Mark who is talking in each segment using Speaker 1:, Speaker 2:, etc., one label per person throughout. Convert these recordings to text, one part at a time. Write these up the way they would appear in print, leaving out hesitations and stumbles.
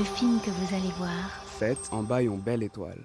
Speaker 1: le film que vous allez voir.
Speaker 2: Faites en bas une belle étoile.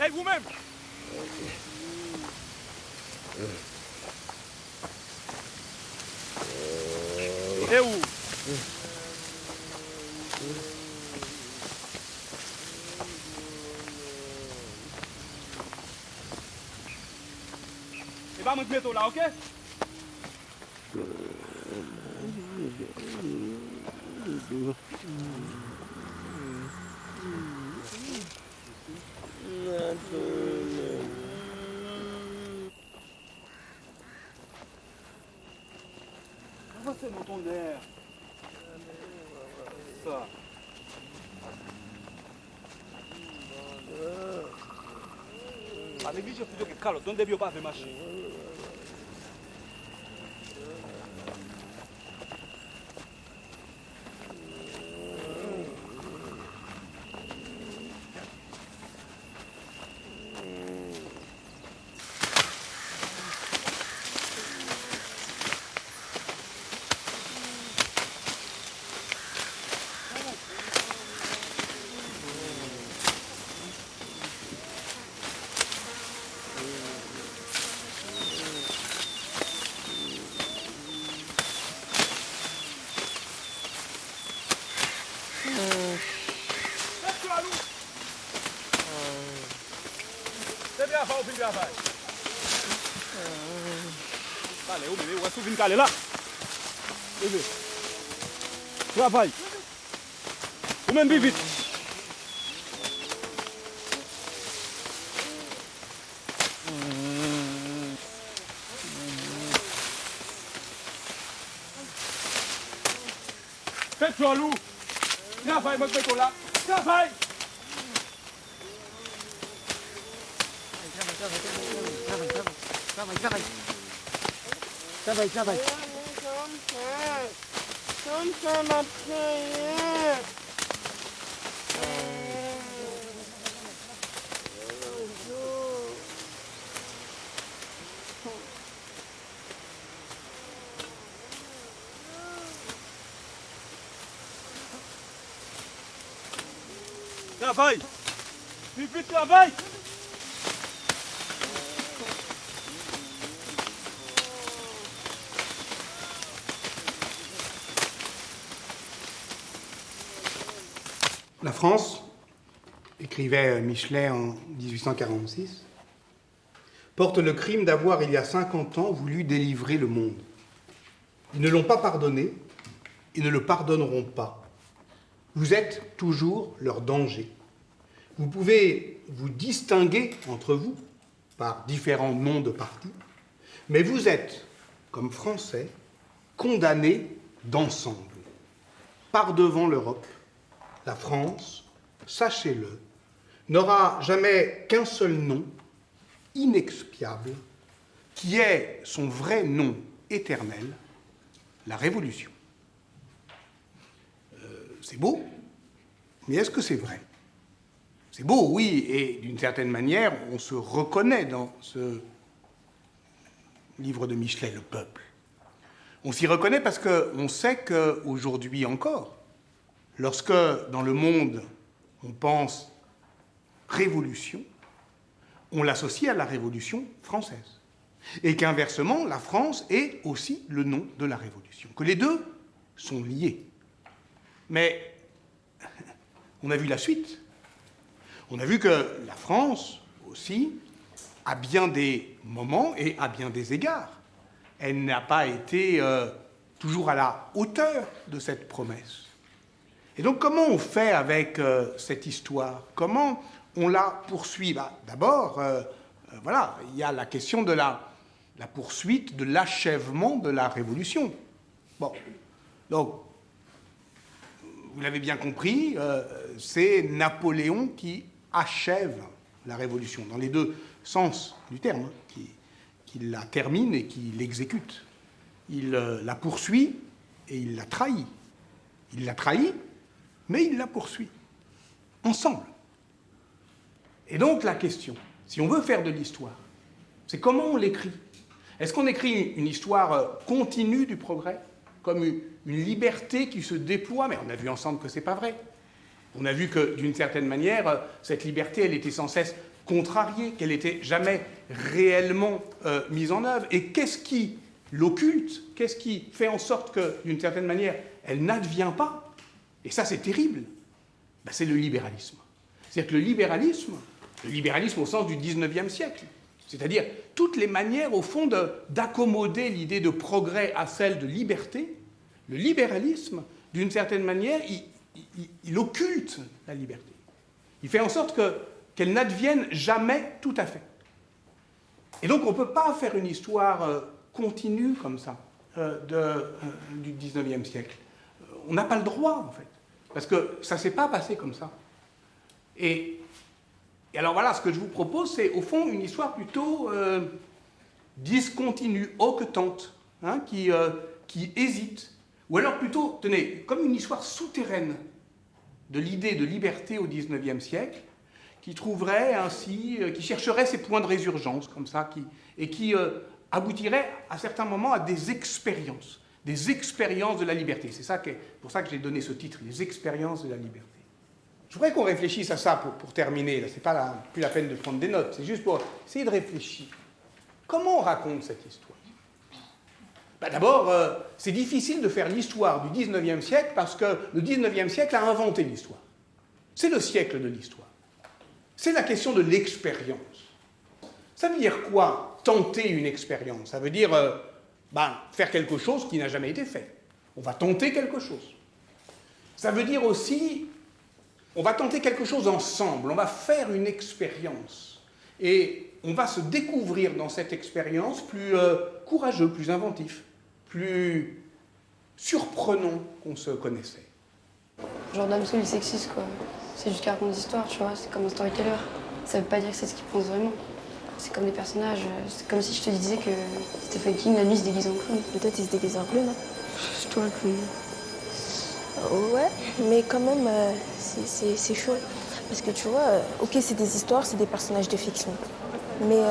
Speaker 1: travail vous-même. Et où? Et va me bientôt là, ok? C'est mon tonnerre. Ça. Pas négliger plutôt que Carlos, donne des bio pas fait marcher. Vale, o resto vem cá lá. Bebê. Travaille. Ou même vite. Faites-toi loup. Travaille, moi je vais là. Travaille.
Speaker 3: Travaille.
Speaker 1: Travaille. Vite, travaille.
Speaker 4: La France, écrivait Michelet en 1846, porte le crime d'avoir, il y a 50 ans, voulu délivrer le monde. Ils ne l'ont pas pardonné et ne le pardonneront pas. Vous êtes toujours leur danger. Vous pouvez vous distinguer entre vous par différents noms de partis, mais vous êtes, comme Français, condamnés d'ensemble. Par devant l'Europe, la France, sachez-le, n'aura jamais qu'un seul nom, inexpiable, qui est son vrai nom éternel, la Révolution. C'est beau, mais est-ce que c'est vrai? C'est beau, oui, et d'une certaine manière, on se reconnaît dans ce livre de Michelet, Le Peuple. On s'y reconnaît parce qu'on sait qu'aujourd'hui encore, lorsque dans le monde on pense révolution, on l'associe à la Révolution française. Et qu'inversement, la France est aussi le nom de la Révolution. Que les deux sont liés. Mais on a vu la suite. On a vu que la France aussi, à bien des moments et à bien des égards, elle n'a pas été toujours à la hauteur de cette promesse. Et donc, comment on fait avec cette histoire? Comment on la poursuit? D'abord, voilà, il y a la question de la poursuite, de l'achèvement de la Révolution. Bon, donc, vous l'avez bien compris, c'est Napoléon qui achève la Révolution, dans les deux sens du terme, hein, qui la termine et qui l'exécute. Il la poursuit et il la trahit. Il la trahit, mais il la poursuit, ensemble. Et donc la question, si on veut faire de l'histoire, c'est comment on l'écrit. Est-ce qu'on écrit une histoire continue du progrès, comme une liberté qui se déploie? Mais on a vu ensemble que c'est pas vrai. On a vu que, d'une certaine manière, cette liberté, elle était sans cesse contrariée, qu'elle n'était jamais réellement mise en œuvre. Et qu'est-ce qui l'occulte? Qu'est-ce qui fait en sorte que, d'une certaine manière, elle n'advient pas? Et ça, c'est terrible. Ben, c'est le libéralisme. C'est-à-dire que le libéralisme au sens du 19e siècle, c'est-à-dire toutes les manières, au fond, d'accommoder l'idée de progrès à celle de liberté, le libéralisme, d'une certaine manière, il occulte la liberté. Il fait en sorte qu'elle n'advienne jamais tout à fait. Et donc, on ne peut pas faire une histoire continue comme ça du 19e siècle. On n'a pas le droit, en fait, parce que ça ne s'est pas passé comme ça. Et alors voilà, ce que je vous propose, c'est au fond une histoire plutôt discontinue, hoquetante, hein, qui hésite. Ou alors plutôt, tenez, comme une histoire souterraine de l'idée de liberté au XIXe siècle, qui trouverait ainsi, qui chercherait ses points de résurgence, comme ça, et qui aboutirait à certains moments à des expériences de la liberté. C'est pour ça que j'ai donné ce titre, les expériences de la liberté. Je voudrais qu'on réfléchisse à ça pour terminer. Ce n'est pas plus la peine de prendre des notes, c'est juste pour essayer de réfléchir. Comment on raconte cette histoire? Ben d'abord, c'est difficile de faire l'histoire du 19e siècle parce que le 19e siècle a inventé l'histoire. C'est le siècle de l'histoire. C'est la question de l'expérience. Ça veut dire quoi, tenter une expérience? Ça veut dire faire quelque chose qui n'a jamais été fait. On va tenter quelque chose. Ça veut dire aussi, on va tenter quelque chose ensemble, on va faire une expérience. Et on va se découvrir dans cette expérience plus courageux, plus inventif, plus surprenant qu'on se connaissait.
Speaker 3: Genre Damso, il est sexiste, quoi. C'est juste qu'il raconte des histoires, tu vois, c'est comme un storyteller. Ça veut pas dire que c'est ce qu'il pense vraiment. C'est comme des personnages, c'est comme si je te disais que Stephen King, la nuit, se déguise en clown.
Speaker 5: Peut-être il se déguise en clown, non?
Speaker 3: C'est toi le clown.
Speaker 5: Ouais, mais quand même, c'est chaud. Parce que tu vois, ok, c'est des histoires, c'est des personnages de fiction. Mais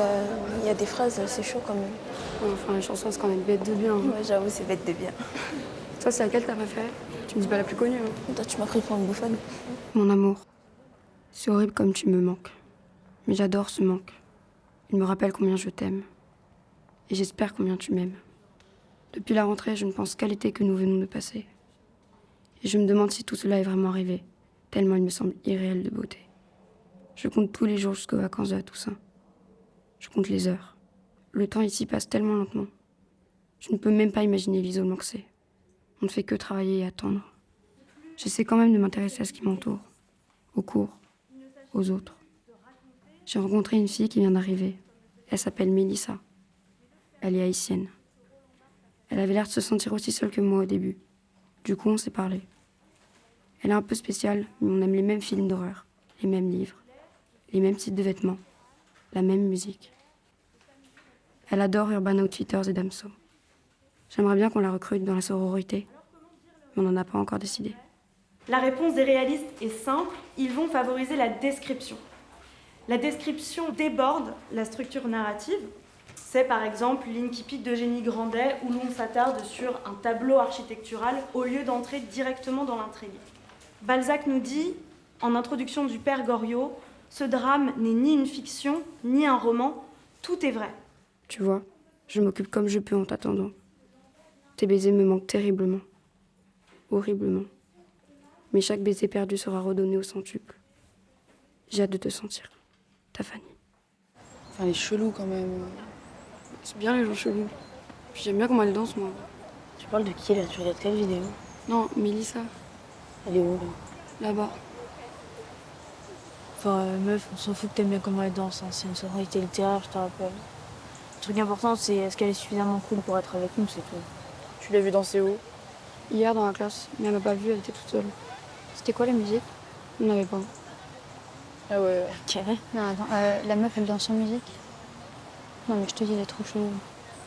Speaker 5: il y a des phrases, c'est chaud quand même.
Speaker 3: Ouais, enfin, les chansons, c'est quand même bête de bien. Hein.
Speaker 5: Ouais, j'avoue, c'est bête de bien.
Speaker 3: Toi, c'est laquelle t'as préférée? Tu me dis pas la plus connue. Hein.
Speaker 5: Toi, tu m'as pris pour une bouffonne.
Speaker 3: Mon amour, c'est horrible comme tu me manques. Mais j'adore ce manque. Il me rappelle combien je t'aime. Et j'espère combien tu m'aimes. Depuis la rentrée, je ne pense qu'à l'été que nous venons de passer. Et je me demande si tout cela est vraiment arrivé, tellement il me semble irréel de beauté. Je compte tous les jours jusqu'aux vacances de la Toussaint. Je compte les heures. Le temps ici passe tellement lentement. Je ne peux même pas imaginer l'isolement que c'est. On ne fait que travailler et attendre. J'essaie quand même de m'intéresser à ce qui m'entoure, aux cours, aux autres. J'ai rencontré une fille qui vient d'arriver. Elle s'appelle Mélissa. Elle est haïtienne. Elle avait l'air de se sentir aussi seule que moi au début. Du coup, on s'est parlé. Elle est un peu spéciale, mais on aime les mêmes films d'horreur, les mêmes livres, les mêmes types de vêtements, la même musique. Elle adore Urban Outfitters et Damso. J'aimerais bien qu'on la recrute dans la sororité, mais on n'en a pas encore décidé.
Speaker 6: La réponse des réalistes est simple, ils vont favoriser la description. La description déborde la structure narrative. C'est par exemple l'Incipit d'Eugénie Grandet où l'on s'attarde sur un tableau architectural au lieu d'entrer directement dans l'intrigue. Balzac nous dit, en introduction du Père Goriot, ce drame n'est ni une fiction, ni un roman, tout est vrai.
Speaker 3: Tu vois, je m'occupe comme je peux en t'attendant. Tes baisers me manquent terriblement, horriblement. Mais chaque baiser perdu sera redonné au centuple. J'ai hâte de te sentir. Ta Fanny.
Speaker 7: Enfin, elle est chelou quand même.
Speaker 3: C'est bien les gens chelous. Puis j'aime bien comment elle danse, moi.
Speaker 5: Tu parles de qui là? Tu regardes quelle vidéo?
Speaker 3: Non, Mélissa,
Speaker 5: Elle est où là?
Speaker 3: là-bas.
Speaker 8: Enfin, meuf, on s'en fout que t'aimes bien comment elle danse, hein. C'est une sonorité littéraire, je te rappelle. Le truc important, c'est est-ce qu'elle est suffisamment cool pour être avec nous, c'est tout.
Speaker 7: Tu l'as vue danser où?
Speaker 3: Hier dans la classe, mais elle m'a pas vue, elle était toute seule. C'était quoi la musique? On n'avait pas.
Speaker 7: Ah ouais.
Speaker 8: Ok.
Speaker 9: Non, attends, la meuf, elle danse sans musique? Non, mais je te dis, elle est trop chelou.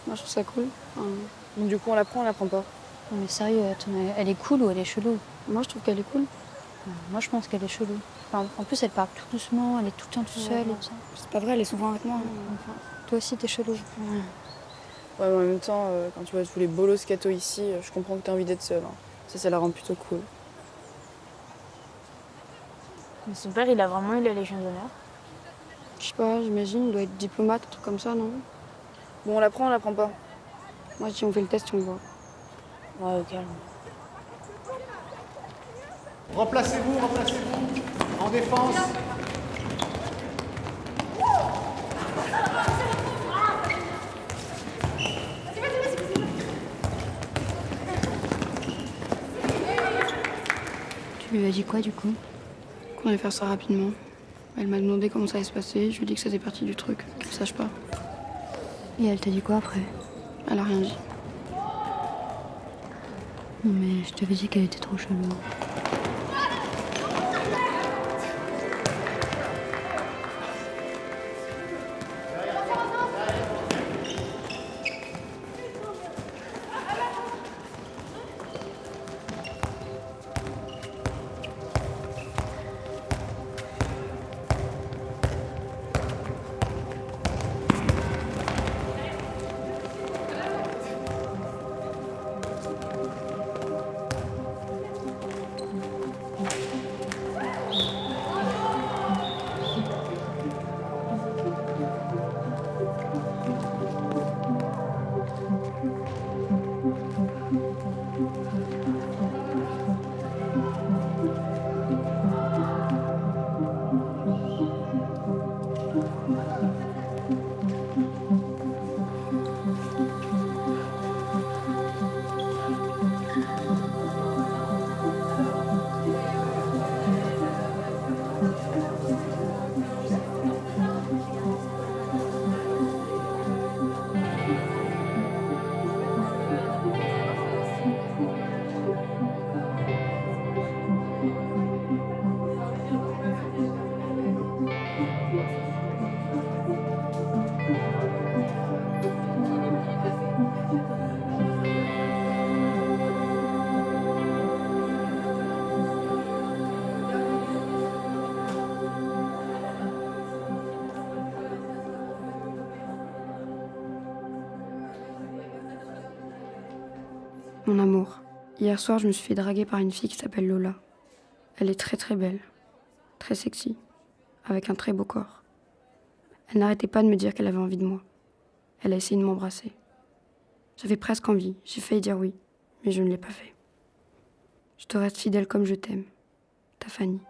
Speaker 3: Moi, je trouve ça cool.
Speaker 7: Donc du coup, on l'apprend pas?
Speaker 9: Non, mais sérieux, attends, elle est cool ou elle est chelou?
Speaker 3: Moi, je trouve qu'elle est cool.
Speaker 9: Non, moi, je pense qu'elle est chelou. Enfin, en plus, elle parle tout doucement, elle est tout le temps toute seule et tout ça.
Speaker 3: C'est pas vrai, elle est souvent avec moi.
Speaker 9: Enfin, toi aussi, t'es chelou.
Speaker 7: Ouais, mais en même temps, quand tu vois tous les bolos scato ici, je comprends que t'as envie d'être seule. Hein. Ça la rend plutôt cool.
Speaker 8: Mais son père, il a vraiment eu la Légion d'honneur.
Speaker 3: Je sais pas, j'imagine, il doit être diplomate, un truc comme ça, non?
Speaker 7: Bon, on l'apprend pas.
Speaker 3: Moi, si on fait le test, on le voit.
Speaker 8: Ouais, au calme.
Speaker 10: Remplacez-vous. En défense.
Speaker 9: Tu lui as dit quoi du coup?
Speaker 3: Qu'on allait faire ça rapidement. Elle m'a demandé comment ça allait se passer, je lui ai dit que ça faisait partie du truc, qu'elle sache pas.
Speaker 9: Et elle t'a dit quoi après?
Speaker 3: Elle a rien dit.
Speaker 9: Non mais je t'avais dit qu'elle était trop chelou.
Speaker 3: Mon amour, hier soir, je me suis fait draguer par une fille qui s'appelle Lola. Elle est très très belle, très sexy, avec un très beau corps. Elle n'arrêtait pas de me dire qu'elle avait envie de moi. Elle a essayé de m'embrasser. J'avais presque envie, j'ai failli dire oui, mais je ne l'ai pas fait. Je te reste fidèle comme je t'aime. Ta Fanny.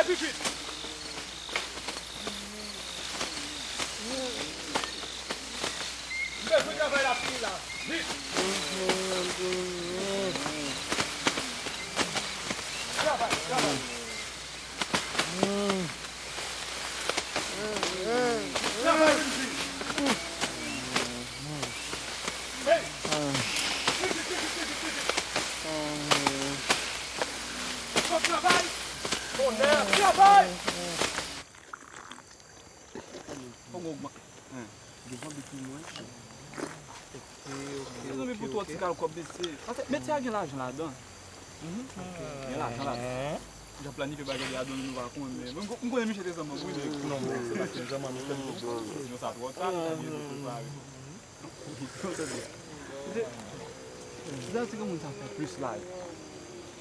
Speaker 1: Plus vite. Fais travailler la fille là. Vite. Travaille. Travaille une fille. Hey. Travaille. Travaille.
Speaker 11: Non mais pour toi, tu as le corps baissé. Mais tu as l'argent là-dedans. Il y a l'argent là-dedans. J'ai planifié de bagarre là-dedans, nous va comprendre. On connaît Michel des hommes. Non, c'est pas que j'ai jamais fait. Nous ça doit c'est comme ça fait plus live.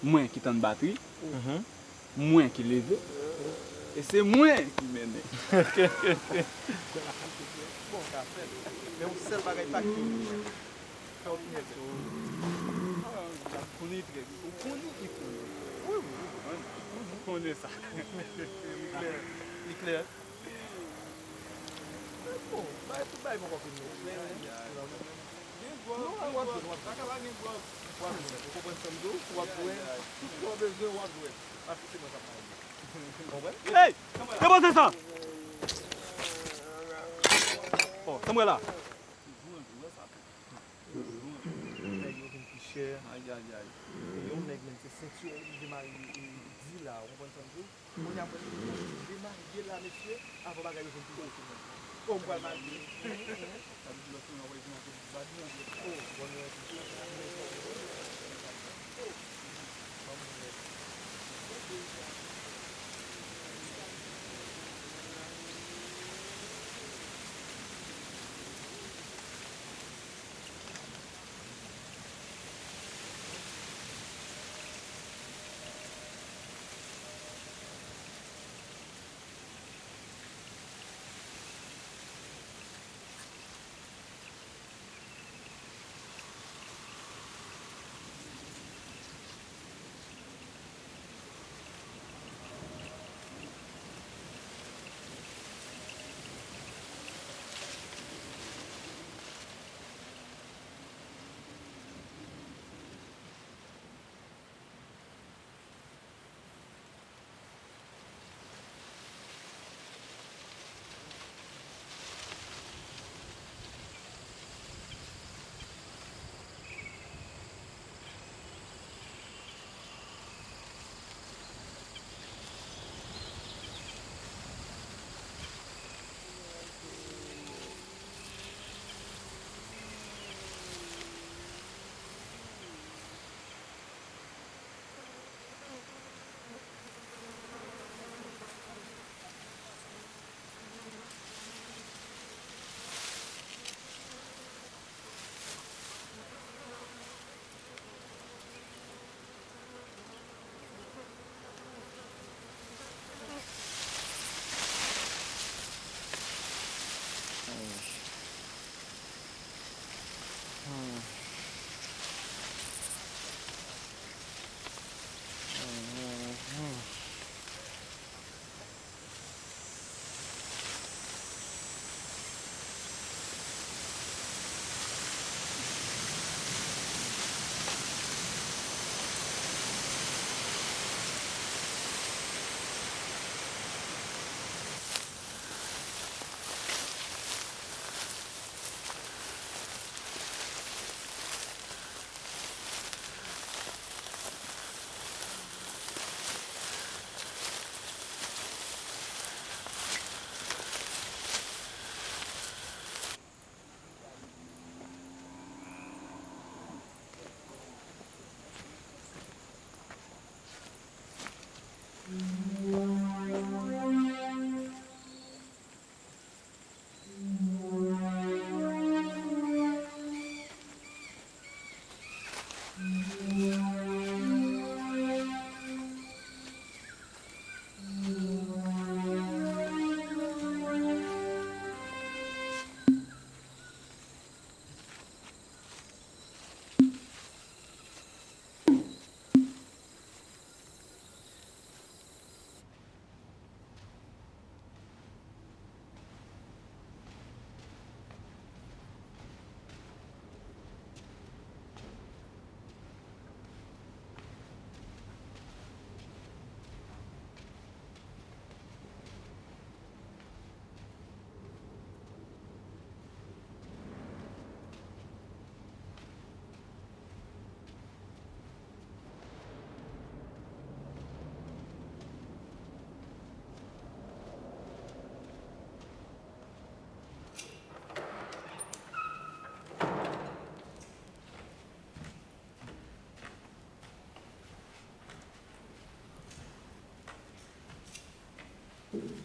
Speaker 11: Moins qui t'en batterie, moins qui lève. Et c'est moins qui mène.
Speaker 10: Mais on sait pas pas qui.
Speaker 11: On connaît ça.
Speaker 10: Il est clair. Bon, bah tout va mon copine.
Speaker 11: Hey! Comment c'est ça? Oh, c'est moi là.
Speaker 10: Aïe aïe aïe. On est c'est ceinture, il démarre dit là, on comprend ça tout. On y a pas de démarrer là, monsieur, avant de regarder son tout. Oh, moi, ma vie. Ça veut dire que on va dire que oh,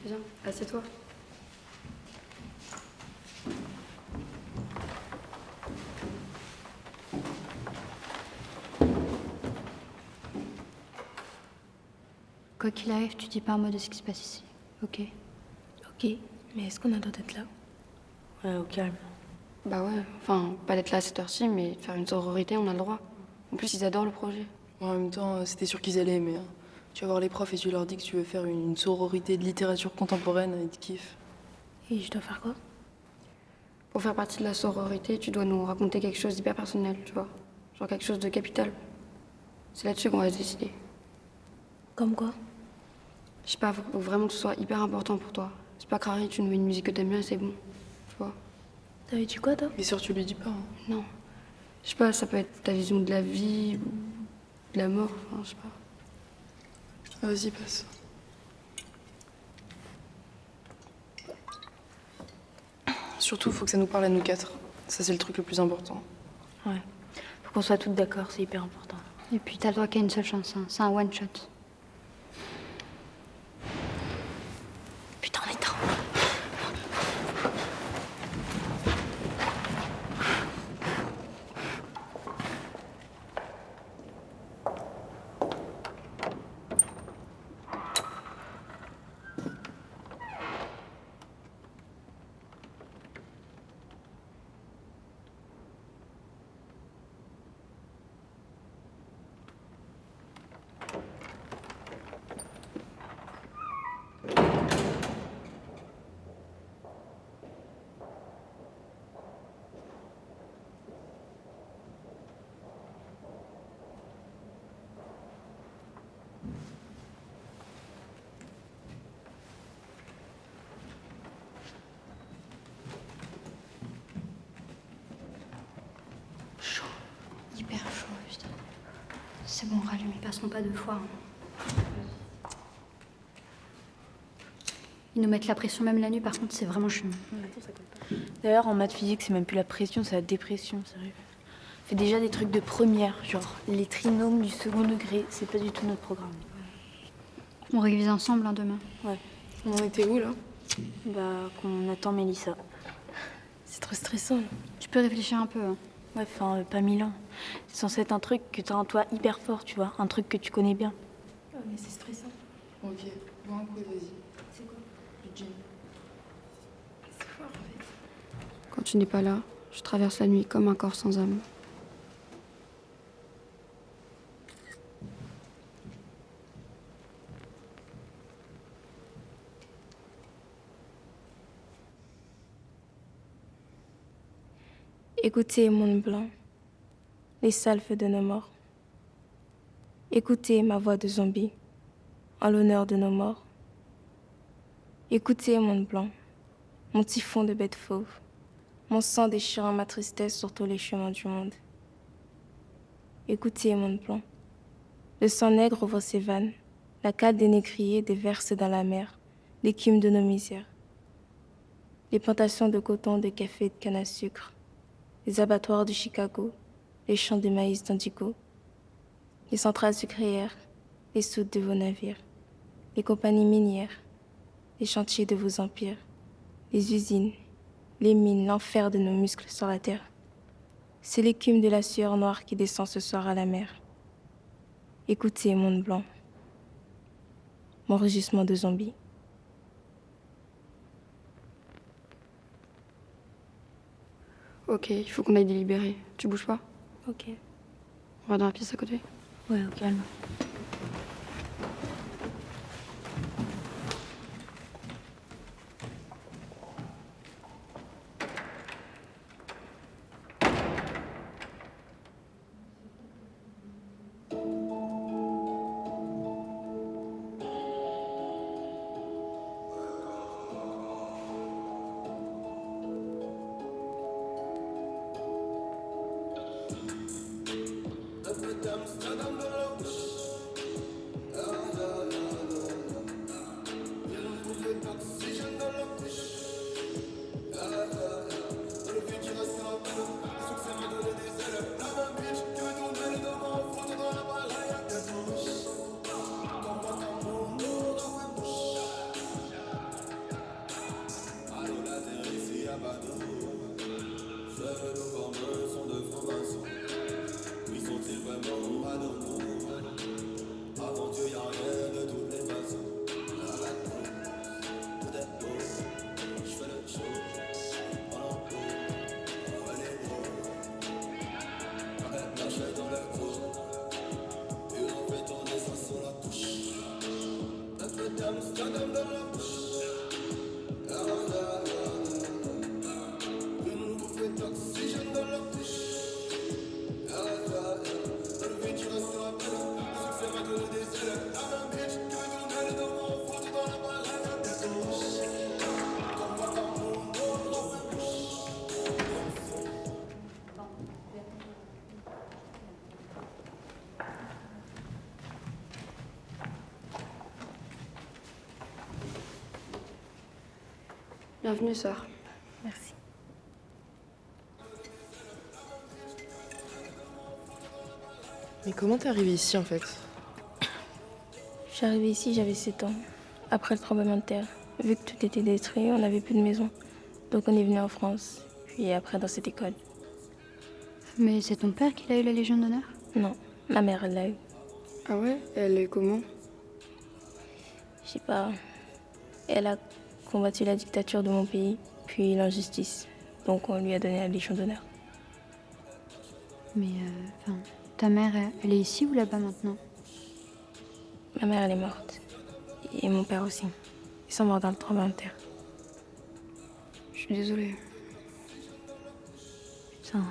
Speaker 3: Viens, assieds-toi.
Speaker 9: Quoi qu'il arrive, tu dis pas un mot de ce qui se passe ici, ok?
Speaker 5: Ok, mais est-ce qu'on a le droit d'être là? Ouais, au calme.
Speaker 3: Bah ouais, enfin, pas d'être là à cette heure-ci, mais de faire une sororité, on a le droit. En plus, ils adorent le projet.
Speaker 7: En même temps, c'était sûr qu'ils allaient aimer. Hein. Tu vas voir les profs et tu leur dis que tu veux faire une sororité de littérature contemporaine, ils te kiffent.
Speaker 5: Et je dois faire quoi?
Speaker 3: Pour faire partie de la sororité, tu dois nous raconter quelque chose d'hyper personnel, tu vois. Genre quelque chose de capital. C'est là-dessus qu'on va se décider.
Speaker 5: Comme quoi?
Speaker 3: Je sais pas, faut vraiment que ce soit hyper important pour toi. C'est pas carré, tu nous mets une musique que t'aimes bien et c'est bon. Tu vois.
Speaker 5: T'avais dit quoi, toi?
Speaker 7: Bien sûr, tu lui dis pas. Hein.
Speaker 3: Non. Je sais pas, ça peut être ta vision de la vie, de la mort, enfin, je sais pas.
Speaker 7: Vas-y, passe. Surtout, faut que ça nous parle à nous quatre. Ça, c'est le truc le plus important.
Speaker 8: Ouais. Faut qu'on soit toutes d'accord, c'est hyper important.
Speaker 9: Et puis t'as le droit qu'à une seule chance, hein. C'est un one shot.
Speaker 8: Putain, on est temps.
Speaker 9: Hyper chaud, putain. C'est bon, rallume, ils passeront pas deux fois. Hein. Ils nous mettent la pression même la nuit, par contre, c'est vraiment chiant.
Speaker 8: D'ailleurs, en maths physique, c'est même plus la pression, c'est la dépression, sérieux. On fait déjà des trucs de première, genre les trinômes du second degré, c'est pas du tout notre programme.
Speaker 9: On révise ensemble hein, demain.
Speaker 8: Ouais.
Speaker 7: On en était où, là?
Speaker 8: Bah, qu'on attend Mélissa.
Speaker 5: C'est trop stressant. Là.
Speaker 9: Tu peux réfléchir un peu. Hein.
Speaker 8: Ouais, enfin, pas 1000 ans. C'est censé être un truc que t'as en toi hyper fort, tu vois. Un truc que tu connais bien.
Speaker 5: Oh, mais c'est stressant.
Speaker 7: Ok, bois un coup, vas-y.
Speaker 5: C'est quoi?
Speaker 7: Du gin.
Speaker 5: C'est fort, en fait.
Speaker 3: Quand tu n'es pas là, je traverse la nuit comme un corps sans âme.
Speaker 5: Écoutez, monde blanc, les salves de nos morts. Écoutez ma voix de zombie, en l'honneur de nos morts. Écoutez, monde blanc, mon typhon de bête fauve, mon sang déchirant ma tristesse sur tous les chemins du monde. Écoutez, monde blanc, le sang nègre ouvre ses vannes, la cale des négriers déverse dans la mer l'écume de nos misères. Les plantations de coton, de café et de canne à sucre, les abattoirs de Chicago, les champs de maïs d'Indigo, les centrales sucrières, les soutes de vos navires, les compagnies minières, les chantiers de vos empires, les usines, les mines, l'enfer de nos muscles sur la terre. C'est l'écume de la sueur noire qui descend ce soir à la mer. Écoutez, monde blanc, mon rugissement de zombie.
Speaker 3: Ok, il faut qu'on aille délibérer. Tu bouges pas?
Speaker 5: Ok.
Speaker 3: On va dans la pièce à côté.
Speaker 8: Ouais, au calme.
Speaker 12: Amsterdam,
Speaker 3: Bienvenue, sœur.
Speaker 5: Merci.
Speaker 7: Mais comment t'es arrivée ici en fait?
Speaker 5: Je suis arrivée ici, j'avais 7 ans, après le tremblement de terre. Vu que tout était détruit, on n'avait plus de maison. Donc on est venu en France, puis après dans cette école.
Speaker 9: Mais c'est ton père qui a eu la Légion d'honneur?
Speaker 5: Non, ma mère, elle l'a eu.
Speaker 3: Ah ouais? Elle est comment?
Speaker 5: Je sais pas. Elle a combattu la dictature de mon pays, puis l'injustice. Donc on lui a donné la Légion d'honneur.
Speaker 9: Mais, ta mère, elle est ici ou là-bas maintenant?
Speaker 5: Ma mère, elle est morte. Et mon père aussi. Ils sont morts dans le tremblement de terre.
Speaker 3: Je suis désolée.
Speaker 9: Putain.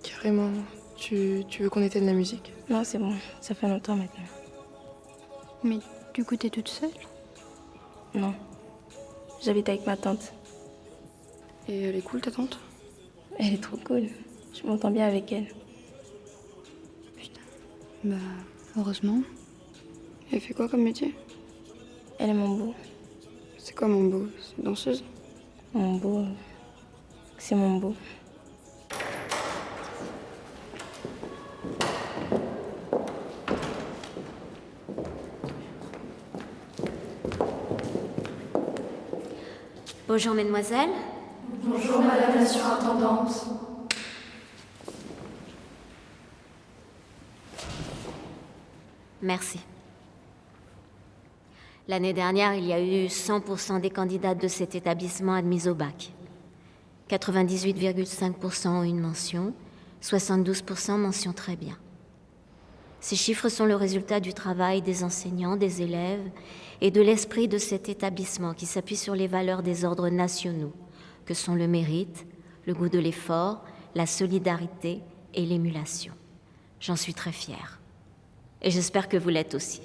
Speaker 7: Carrément. Tu veux qu'on éteigne la musique?
Speaker 5: Non, c'est bon. Ça fait longtemps maintenant.
Speaker 9: Mais du coup, t'es toute seule?
Speaker 5: Non. J'habite avec ma tante.
Speaker 3: Et elle est cool, ta tante?
Speaker 5: Elle est trop cool. Je m'entends bien avec elle.
Speaker 9: Bah, heureusement.
Speaker 3: Elle fait quoi comme métier?
Speaker 5: Elle est mon beau.
Speaker 3: C'est quoi mon beau? C'est danseuse?
Speaker 5: Mon beau. C'est mon beau.
Speaker 12: Bonjour, mesdemoiselles.
Speaker 13: Bonjour, madame la surintendante.
Speaker 12: Merci. L'année dernière, il y a eu 100% des candidates de cet établissement admises au bac. 98,5% ont une mention, 72% mention très bien. Ces chiffres sont le résultat du travail des enseignants, des élèves et de l'esprit de cet établissement qui s'appuie sur les valeurs des ordres nationaux, que sont le mérite, le goût de l'effort, la solidarité et l'émulation. J'en suis très fière. Et j'espère que vous l'êtes aussi.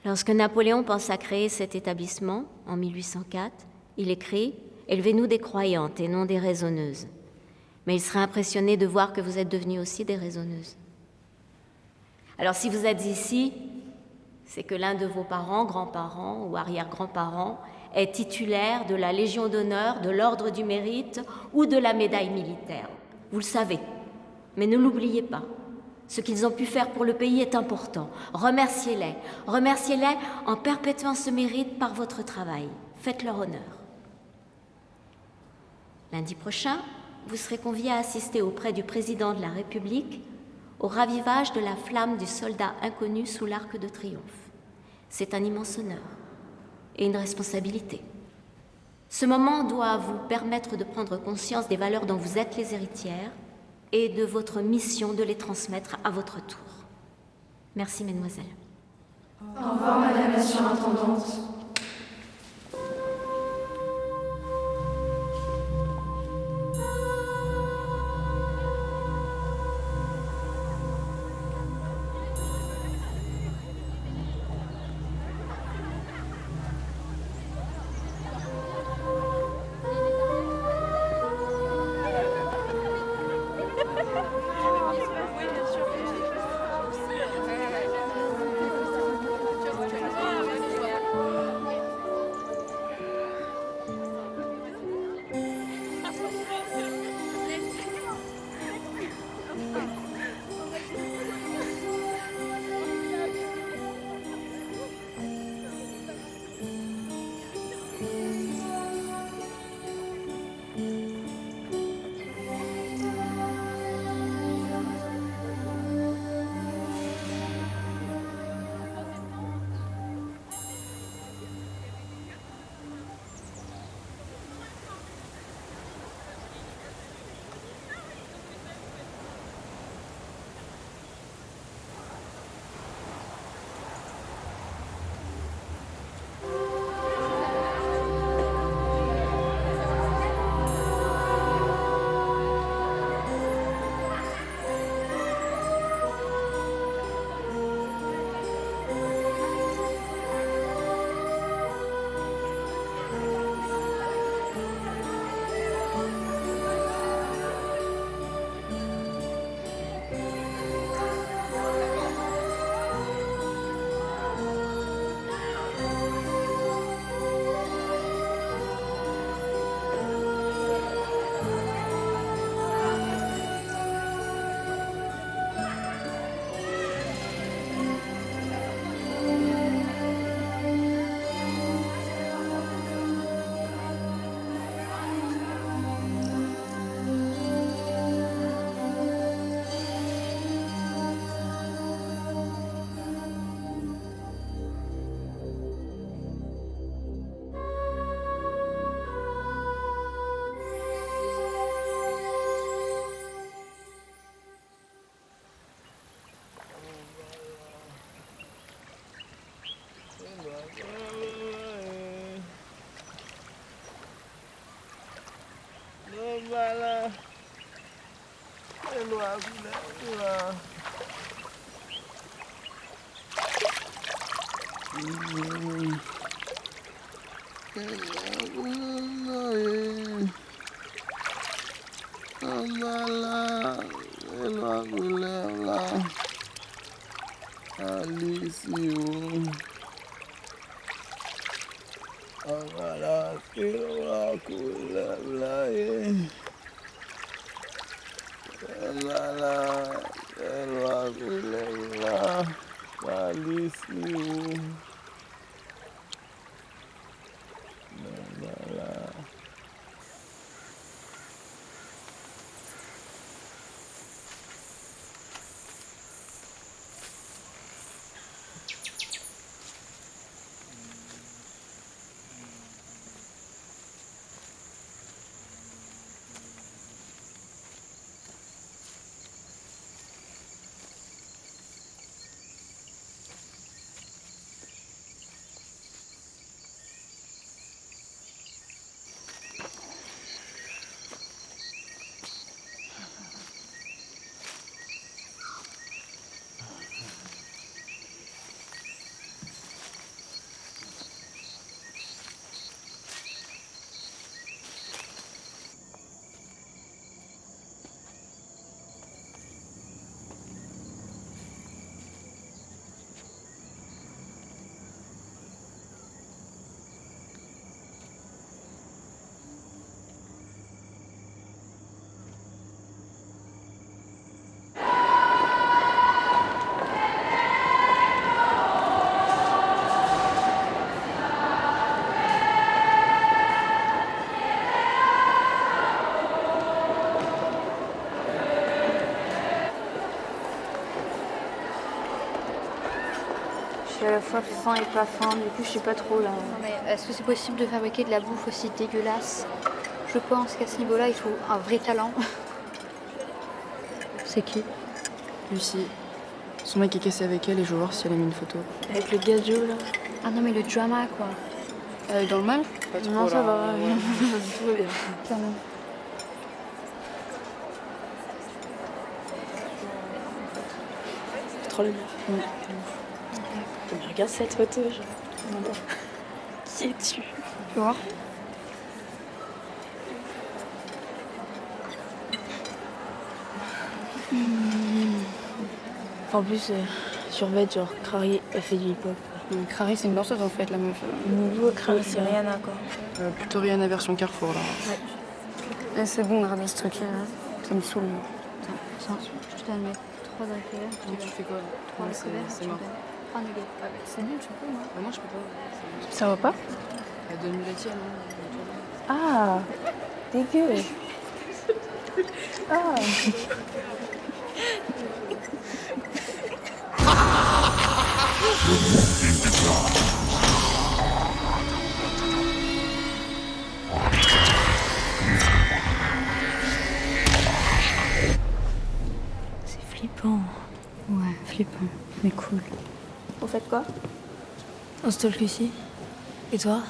Speaker 12: Lorsque Napoléon pense à créer cet établissement, en 1804, il écrit « Élevez-nous des croyantes et non des raisonneuses ». Mais il serait impressionné de voir que vous êtes devenues aussi des raisonneuses. Alors si vous êtes ici, c'est que l'un de vos parents, grands-parents ou arrière-grands-parents est titulaire de la Légion d'honneur, de l'Ordre du Mérite ou de la médaille militaire. Vous le savez, mais ne l'oubliez pas. Ce qu'ils ont pu faire pour le pays est important. Remerciez-les. Remerciez-les en perpétuant ce mérite par votre travail. Faites-leur honneur. Lundi prochain, vous serez conviés à assister auprès du président de la République au ravivage de la flamme du soldat inconnu sous l'Arc de Triomphe. C'est un immense honneur et une responsabilité. Ce moment doit vous permettre de prendre conscience des valeurs dont vous êtes les héritières et de votre mission de les transmettre à votre tour. Merci, mesdemoiselles.
Speaker 13: Au revoir, madame la surintendante.
Speaker 10: là. Hello, là.
Speaker 8: Je suis à la fois faim et pas faim, du coup je sais pas trop là.
Speaker 9: Non mais est-ce que c'est possible de fabriquer de la bouffe aussi dégueulasse? Je pense qu'à ce niveau-là, il faut un vrai talent. C'est qui?
Speaker 7: Lucie. Son mec est cassé avec elle et je veux voir si elle a mis une photo.
Speaker 8: Avec le gars Joe là.
Speaker 9: Ah non mais le drama quoi.
Speaker 7: Elle est dans le mal? Pas trop,
Speaker 8: Non, ça
Speaker 7: là.
Speaker 8: va,
Speaker 7: Ouais.
Speaker 8: tout va bien.
Speaker 9: Clairement.
Speaker 8: C'est trop le meuf. Mais regarde cette photo, genre. Qui es-tu?
Speaker 9: Tu vois?
Speaker 8: En plus, sur Vête, genre, Crary, elle fait du hip-hop.
Speaker 7: Crary, c'est une danseuse en fait, la meuf.
Speaker 8: Niveau Crary, c'est Rihanna quoi.
Speaker 7: Plutôt Rihanna version Carrefour là.
Speaker 9: Ouais. C'est bon de ramener ce truc là. Ça me saoule. Attends, je te donne mes 3 drinkers.
Speaker 7: Tu fais quoi?
Speaker 9: 3
Speaker 7: C'est mort.
Speaker 9: 3 nuggets.
Speaker 7: C'est nul, tu peux moi? Bah non, je peux pas.
Speaker 8: Ça va pas?
Speaker 7: Donne-lui la tienne.
Speaker 8: Ah, dégueu. Ah.
Speaker 9: C'est flippant. Ouais, flippant. Mais cool.
Speaker 5: Vous faites quoi? On stalk Lucie. Et toi?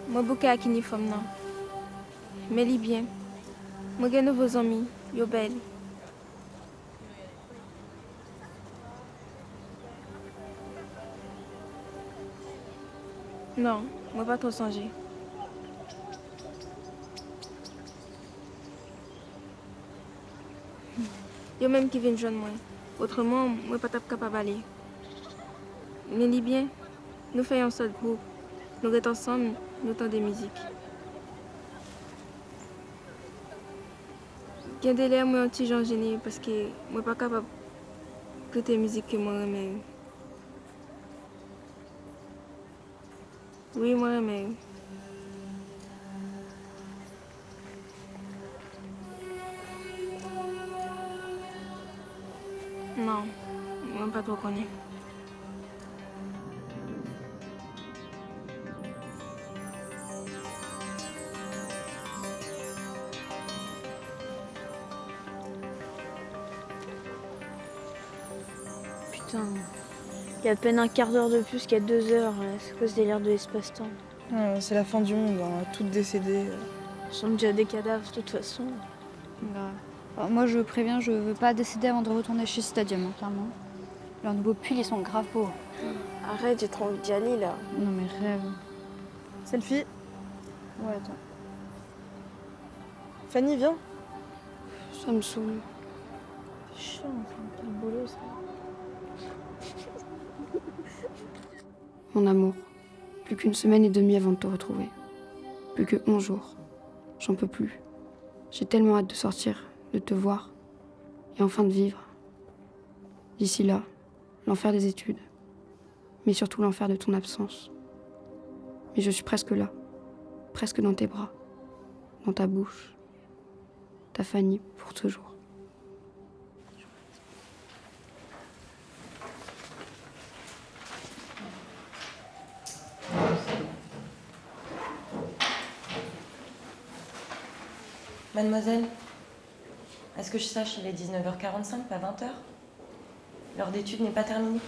Speaker 5: Moi, beaucoup à qui femme non. Mais li bien. Moi, j'ai nouveaux amis. Yo belle. Non, moi pas trop songer. Yo même qui viennent joindre moi. Autrement, moi pas capable d'aller. Mais li bien, nous faisons un seul groupe. Nous restons ensemble, nous entendons des musiques. Il y a des l'air moi un petit genre gêné parce que moi pas capable d'écouter musique que moi mais oui moi mais non, moi pas trop connais.
Speaker 8: Putain. Il y a à peine un quart d'heure de plus qu'il y a 2 heures. C'est quoi ce délire de l'espace-temps?
Speaker 7: C'est la fin du monde, on va toutes décéder.
Speaker 8: On sent déjà des cadavres de toute façon.
Speaker 9: Grave. Alors, moi, je préviens, je veux pas décider avant de retourner chez Stadium, hein, clairement. Leurs nouveaux pulls, ils sont grave beaux.
Speaker 5: Arrête, j'ai trop envie d'y aller là.
Speaker 9: Non, mais rêve.
Speaker 7: Selfie.
Speaker 9: Ouais, attends.
Speaker 7: Fanny, viens.
Speaker 3: Ça me saoule.
Speaker 8: Chiant, c'est un peu boulot ça.
Speaker 3: Mon amour, plus qu'une semaine et demie avant de te retrouver. Plus que 11 jours. J'en peux plus. J'ai tellement hâte de sortir, de te voir, et enfin de vivre. D'ici là, l'enfer des études, mais surtout l'enfer de ton absence. Mais je suis presque là, presque dans tes bras, dans ta bouche. Ta Fanny pour toujours.
Speaker 14: Mademoiselle, à ce que je sache, il est 19h45, pas 20h. L'heure d'étude n'est pas terminée.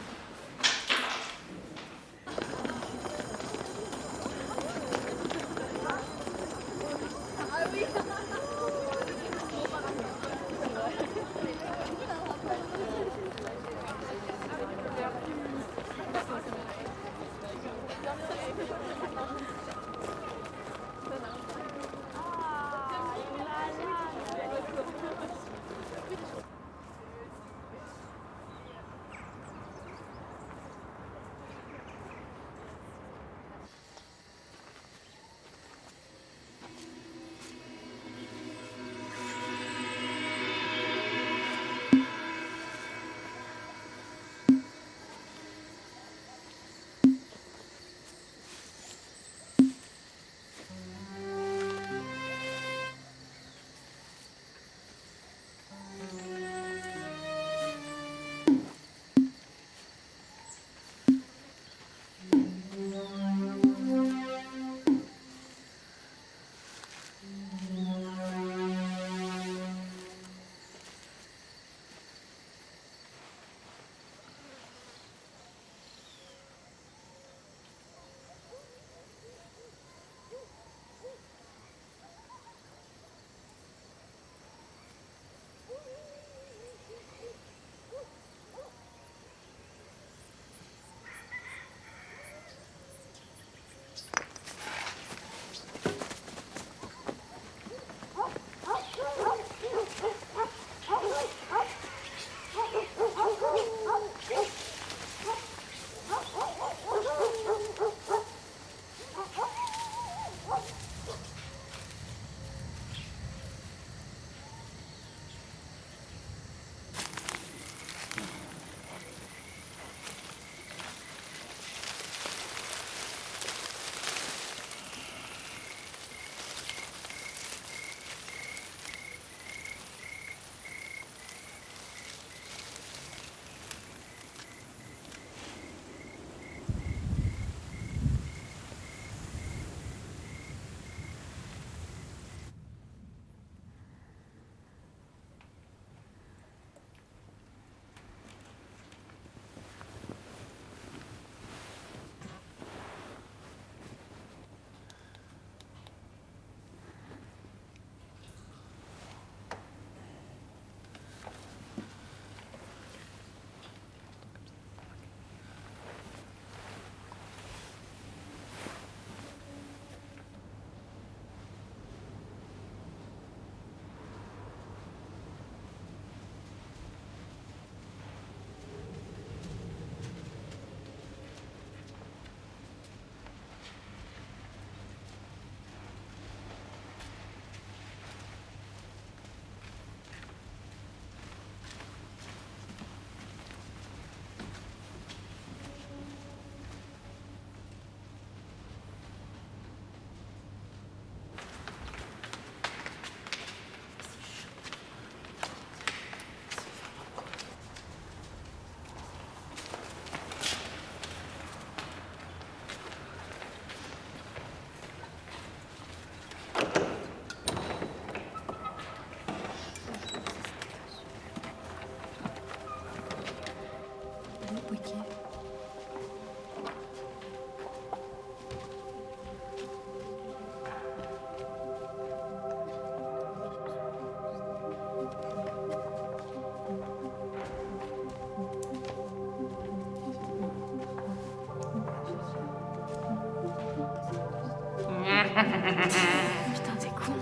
Speaker 8: Putain, t'es con.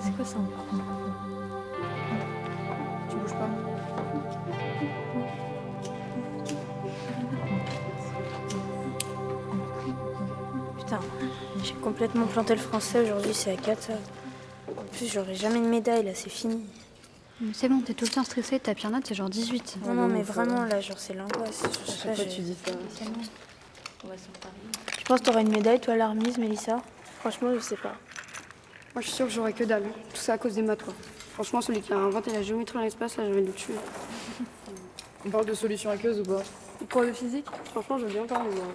Speaker 8: C'est quoi ça?
Speaker 7: Tu bouges pas.
Speaker 8: Putain, j'ai complètement planté le français aujourd'hui, c'est à 4 heures. En plus, j'aurai jamais de médaille, là, c'est fini.
Speaker 9: C'est bon, t'es tout le temps stressée, ta pire note c'est genre 18.
Speaker 8: Non, mais vraiment, là, genre, c'est l'angoisse.
Speaker 7: À chaque fois, tu dis ça.
Speaker 8: Tellement. Tu penses que t'auras une médaille, toi, à la remise, Mélissa? Franchement, je sais pas.
Speaker 3: Moi, je suis sûre que j'aurais que dalle. Tout ça à cause des maths, quoi. Franchement, celui qui a inventé la géométrie dans l'espace, là, j'ai envie de le tuer.
Speaker 7: On parle de solutions aqueuses ou pas?
Speaker 3: Pour le physique, franchement, je veux bien parler, moi.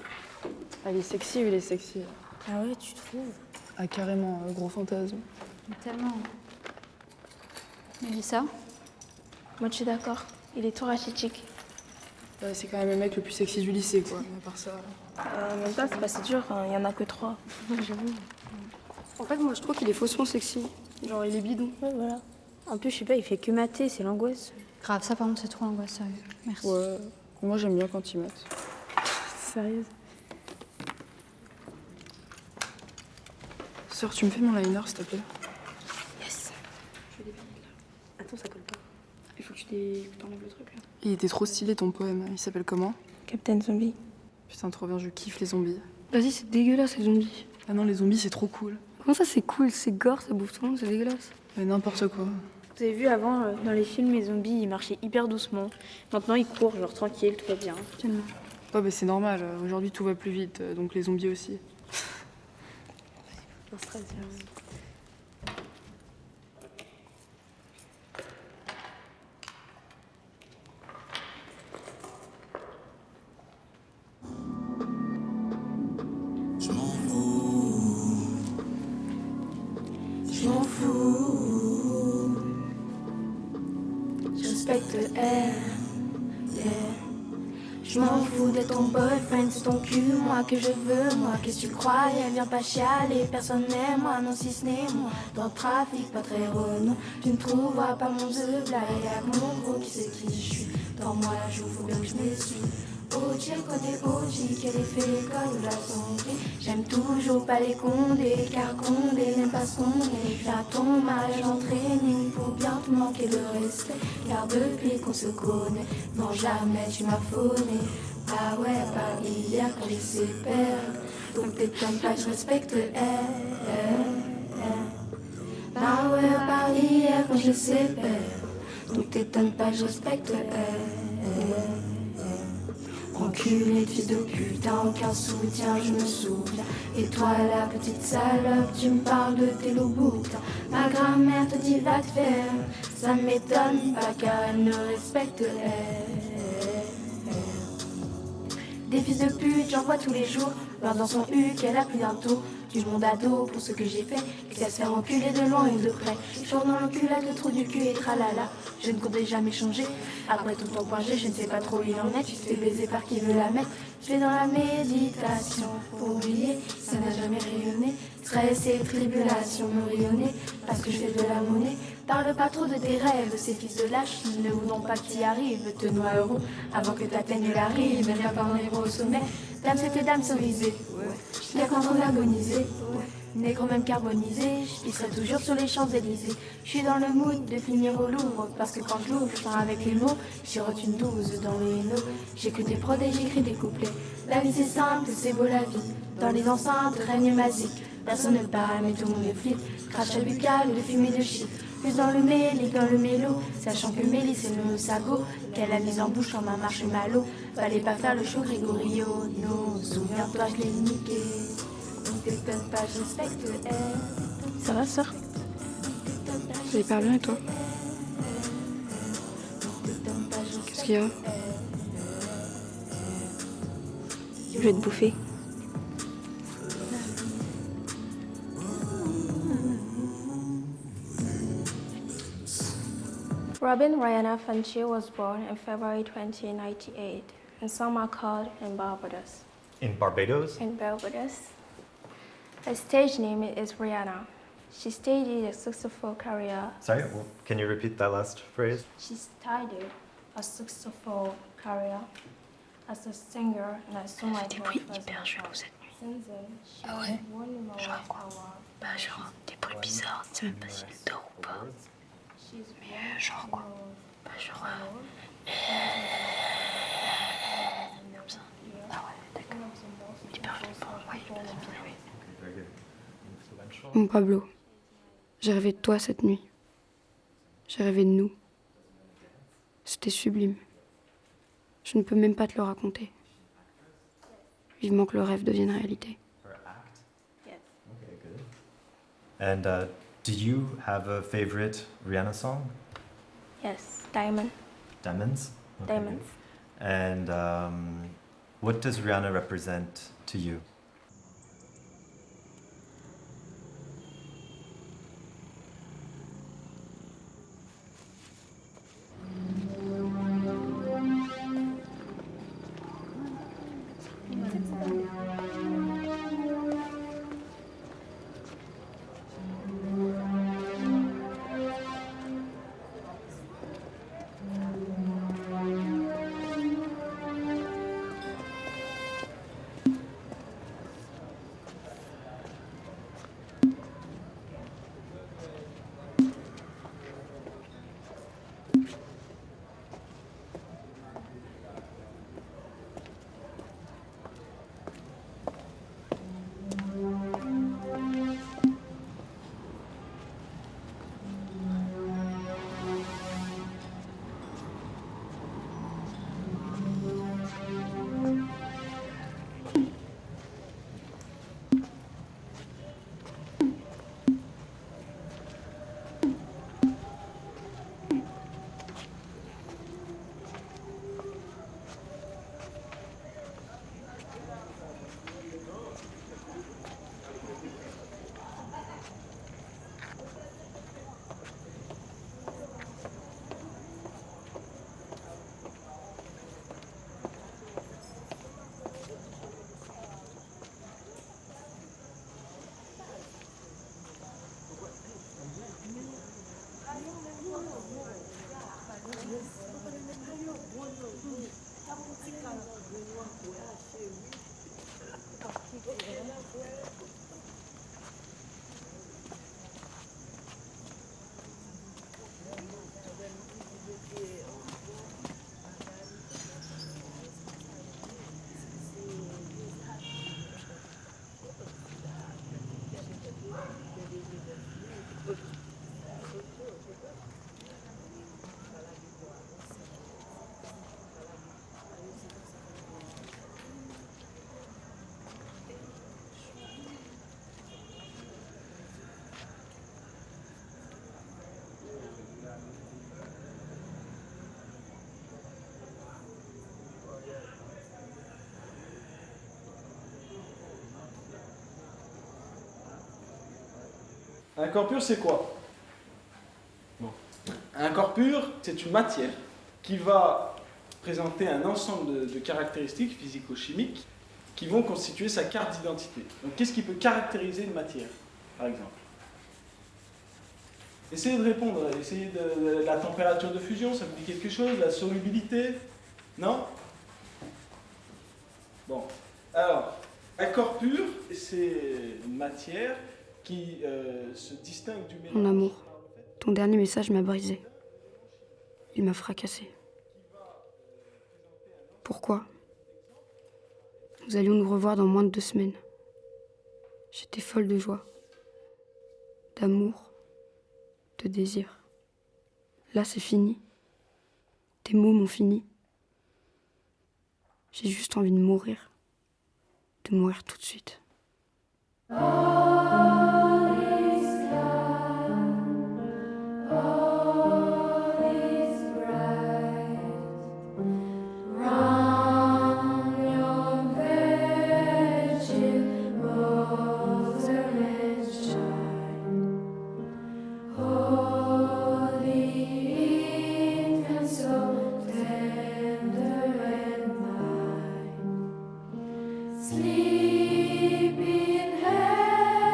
Speaker 7: Ah, il est sexy, il est sexy.
Speaker 8: Ah ouais, tu trouves?
Speaker 7: Ah, carrément, gros fantasme.
Speaker 9: Tellement. Mélissa?
Speaker 8: Moi, je suis d'accord. Il est tout rachitique.
Speaker 7: Ouais, c'est quand même le mec le plus sexy du lycée, quoi. Mais à part ça...
Speaker 8: Même pas, c'est pas si dur, il y en a que 3.
Speaker 3: J'avoue. En fait, moi, je trouve qu'il est faussement sexy. Genre, il est bidon.
Speaker 8: Ouais, voilà. En plus, je sais pas, il fait que mater, c'est l'angoisse.
Speaker 9: Grave, ça par contre c'est trop l'angoisse, sérieux. Merci.
Speaker 7: Ouais, moi j'aime bien quand il mate.
Speaker 8: Sérieuse?
Speaker 7: Sœur, tu me fais mon liner, s'il te plaît?
Speaker 3: Yes. Je vais les là. Attends, ça colle pas. Il faut que tu t'enlèves le truc, là.
Speaker 7: Il était trop stylé, ton poème. Il s'appelle comment?
Speaker 8: Captain Zombie.
Speaker 7: Putain, trop bien, je kiffe les zombies.
Speaker 3: Vas-y, c'est dégueulasse, les zombies.
Speaker 7: Ah non, les zombies, c'est trop cool.
Speaker 3: Comment ça, c'est cool? C'est gore, ça bouffe tout le monde, c'est dégueulasse.
Speaker 7: Mais n'importe quoi.
Speaker 8: Vous avez vu avant, dans les films, les zombies, ils marchaient hyper doucement. Maintenant, ils courent, genre tranquille, tout va bien.
Speaker 3: Tellement.
Speaker 7: Oh, bah c'est normal. Aujourd'hui, tout va plus vite, donc les zombies aussi.
Speaker 8: On stresse,
Speaker 13: Je m'en fous. Je m'en fous. Je respecte elle. Yeah. Je m'en fous de ton boyfriend, c'est ton cul, moi que je veux, moi qu'est-ce que tu crois, elle vient pas chialer, personne n'aime moi, non si ce n'est moi. Dans le trafic, pas très renom, tu ne trouveras pas mon zeu, là y'a mon gros qui sait qui je suis. Dans moi la joue, faut bien que je m'essuie. OG, elle connaît OG, qu'elle ait fait l'école ou la sonnerie. J'aime toujours pas les condés, car Condé n'aime pas ce qu'on est. Fais à ton mariage en training pour bien te manquer de respect. Car depuis qu'on se connaît, non jamais tu m'as fauné. Ah ouais, pas hier quand j'ai sais perdre. Donc t'étonnes pas, je respecte Bah ouais, pas hier quand je sais perdre. Donc t'étonnes pas, je respecte Enculé de fils de putain, aucun soutien, je me souviens. Et toi la petite salope, tu me parles de tes loups-boutins. Ma grand-mère te dit va te faire, ça m'étonne pas car elle ne respecte Des fils de pute, j'en vois tous les jours. Voir dans son huc, elle a plus bientôt du monde à dos pour ce que j'ai fait. Et ça se faire enculer de loin et de près. Jour dans l'enculade, le trou du cul et tralala. Je ne comptais jamais changer. Après tout ton point G, je ne sais pas trop où il en est. Tu te fais baiser par qui veut la mettre. Je vais dans la méditation pour oublier, ça n'a jamais rayonné. Stress et tribulation me rayonner parce que je fais de la monnaie. Parle pas trop de tes rêves, ces fils de lâches ne voudront pas que t'y arrives. Te noieront avant que ta peine l'arrive. Et rien par un héros au sommet. Dame, c'était dame cerisée. Je l'ai quand on agonisé. Négro même carbonisé, je pisserai toujours sur les Champs-Élysées. Je suis dans le mood de finir au Louvre, parce que quand je l'ouvre, je peins avec les mots. J'y une 12 dans les hainaux. J'écoute des prods et j'écris des couplets. La vie c'est simple, c'est beau la vie. Dans les enceintes règne magique. Personne ne parle, mais tout le monde flippe. Crachat buccal et de fumée de shit. Plus dans le méli que dans le mélo. Sachant que Mélie c'est le sago. Qu'elle a mise en bouche comme un marshmallow. Fallait pas faire le show Grégorio. Non, souviens-toi, je l'ai niqué. T'étonnes pas, je respecte elle.
Speaker 8: Ça va, sœur?
Speaker 3: Ça hyper bien et toi? Qu'est-ce qu'il y a?
Speaker 8: Je vais te bouffer. Robin Rihanna Fancher was born in February 1998 in Saint-Marcotte in Barbados.
Speaker 15: In Barbados?
Speaker 8: In Barbados. Her stage name is Rihanna. She started a successful career.
Speaker 15: Sorry, well, can you repeat that last phrase?
Speaker 8: She started a successful career as a singer and a songwriter.
Speaker 3: Ah ouais? Genre quoi? Bah genre des bruits bizarres, tu sais même pas si elle dort ou pas. Mais genre quoi? Bah genre... Comme ça. Ah ouais, d'accord. Hyper flippant, oui, j'aime bien, oui. Mon Pablo, j'ai rêvé de toi cette nuit. J'ai rêvé de nous. C'était sublime. Je ne peux même pas te le raconter. Vivement que le rêve devienne réalité.
Speaker 15: And do you have a favorite Rihanna song?
Speaker 5: Yes, Diamond.
Speaker 15: Diamonds? Okay,
Speaker 5: Diamonds.
Speaker 15: good. And what does Rihanna represent to you?
Speaker 11: Un corps pur, c'est quoi? Bon. Un corps pur, c'est une matière qui va présenter un ensemble de caractéristiques physico-chimiques qui vont constituer sa carte d'identité. Donc qu'est-ce qui peut caractériser une matière, par exemple? Essayez de répondre, essayez de la température de fusion, ça vous dit quelque chose? La solubilité? Non? Bon. Alors, un corps pur, c'est une matière qui se distingue du mélange.
Speaker 3: Mon amour, ton dernier message m'a brisé. Il m'a fracassé. Pourquoi? Nous allions nous revoir dans moins de 2 semaines. J'étais folle de joie, d'amour, de désir. Là, c'est fini. Tes mots m'ont fini. J'ai juste envie de mourir tout de suite.
Speaker 13: Sleep in heaven.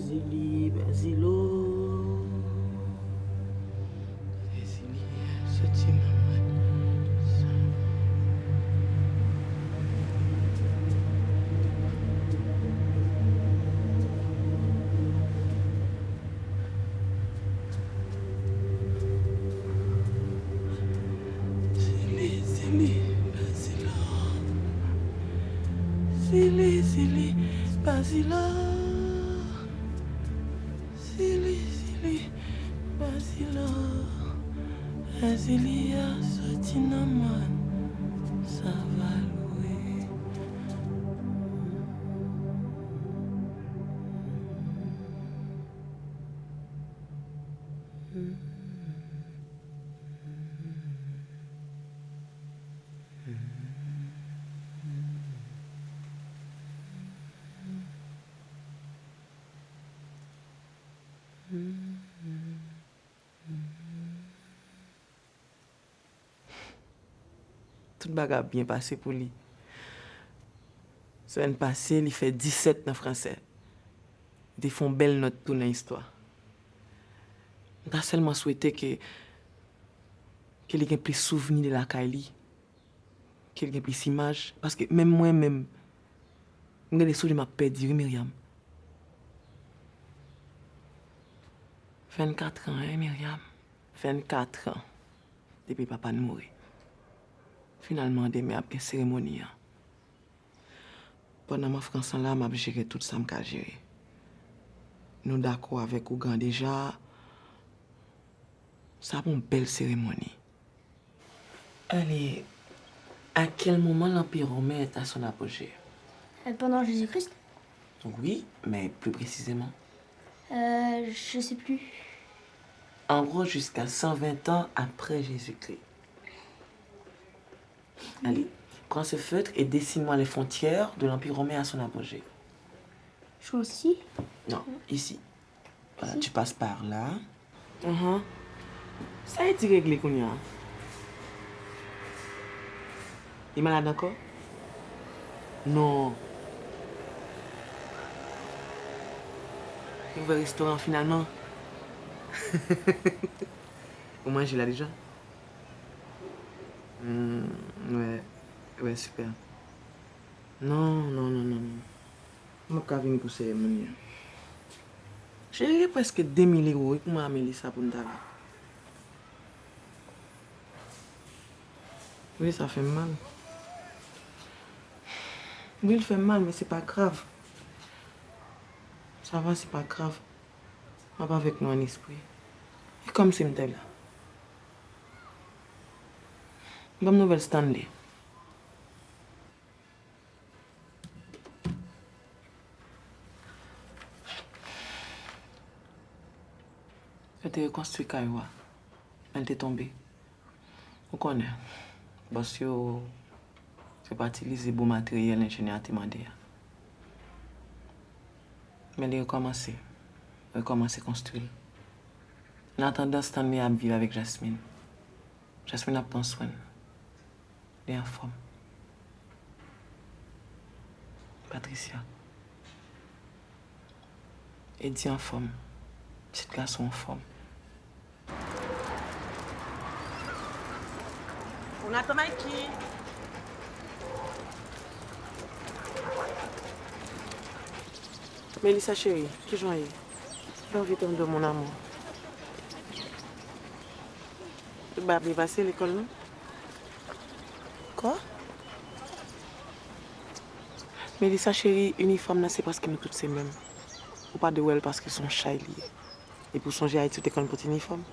Speaker 16: Zili, Basilo. Zili, sorti maman. Zili, Basilo. Zili, Basilo. Basilo, Azilia, Sotinaman, ça va louer. Tout bagarre bien passé pour lui. Semaine passée, il fait 17 en français. Ils font belle note pour l'histoire. On a seulement souhaité qu'il ait plus souvenirs de la Kylie, qu'il ait plus images. Parce que même moi-même, je me souviens de ma perdu, Myriam. 24 ans, hein, Myriam? 24 ans. Depuis papa nous mourir. Finalement, demain, après la cérémonie. Pendant ma France là, je géré tout ça que je géré. Nous d'accord avec Ougan déjà. Ça a une belle cérémonie. Allez, à quel moment l'Empire romain est à son apogée?
Speaker 9: Pendant Jésus-Christ?
Speaker 16: Oui, mais plus précisément.
Speaker 9: Je sais plus.
Speaker 16: En gros, jusqu'à 120 ans après Jésus-Christ. Allez, prends ce feutre et dessine-moi les frontières de l'Empire romain à son apogée.
Speaker 9: Je suis aussi?
Speaker 16: Non, ici. Voilà, tu passes par là. Ça a été réglé, Kounia. Il est malade encore? Non. Nouveau restaurant finalement. Au moins, j'ai là déjà. Ouais, super. Non. Je ne peux pas venir pour cette cérémonie. J'ai presque 2000 € pour m'amener ça pour nous avoir. Oui, ça fait mal. Oui, il fait mal, mais c'est pas grave. Ça va, c'est pas grave. On va avec nous en esprit. Et comme c'est là. Bonne nouvelle Stanley. Je t'ai reconstruit Kaiwa. Elle t'est tombée. Vous connaissez. Parce que je pas utiliser bon matériel l'ingénieur a demandé. Mais il a recommencé. Il a recommencé à construire. En attendant, Stanley a vivre avec Jasmine. Jasmine a pris soin. Elle est en forme. Patricia. Eddie en forme. Petit garçon en forme.
Speaker 17: On attend Mikey.
Speaker 16: Mélissa chérie, qui joyeux. J'ai envie de mon amour. Tu vas bien passer l'école, non? Quoi? Mélissa chérie, uniforme là, c'est parce que nous toutes c'est mêmes. Ou pas de well parce qu'ils sont chats liés. Et pour songer à étudier quand pour uniforme.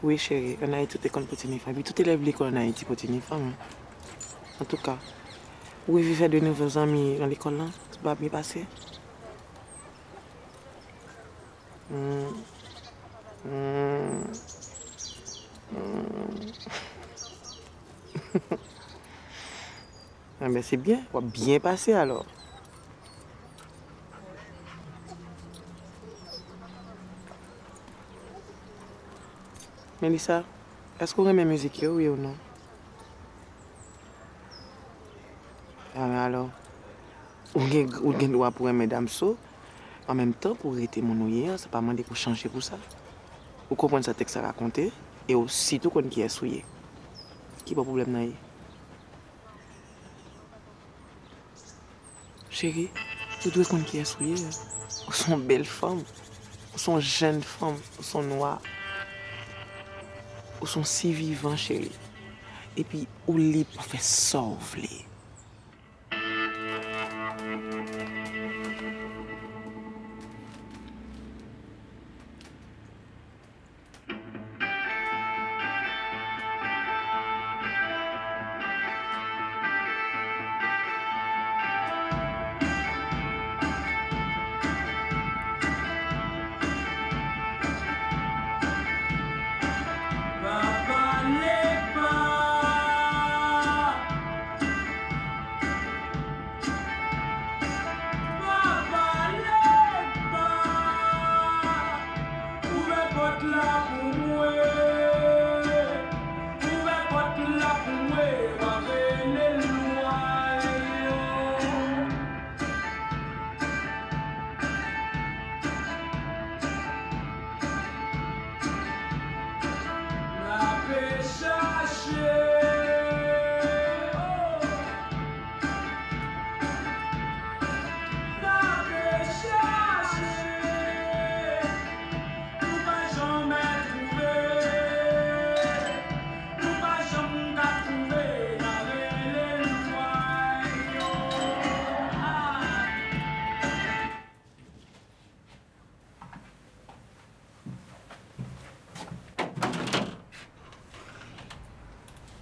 Speaker 16: Oui chérie, on a étudié quand pour uniforme. Et tout élève l'école on a étudié pour uniforme. En tout cas, où vivre de nouveaux amis dans l'école là, tout va bien passer. Ah ben c'est bien, on va bien passer alors. Mélissa, est-ce qu'on aime la musique, oui ou non? Ah mais alors, on a droit pour aimer Madame So, en même temps pour arrêter mon ouïe, c'est pas demander pour changer pour ça. Vous comprenez ça texte à raconter et aussitôt qu'on qui est souillé. Qui pas problème là? Chérie, tu dois qu'on qui est souillé. Vous sont belles femmes, vous sont jeunes femmes, vous sont noires. Vous sont si vivants, chérie. Et puis, ou libre pour faire sauver.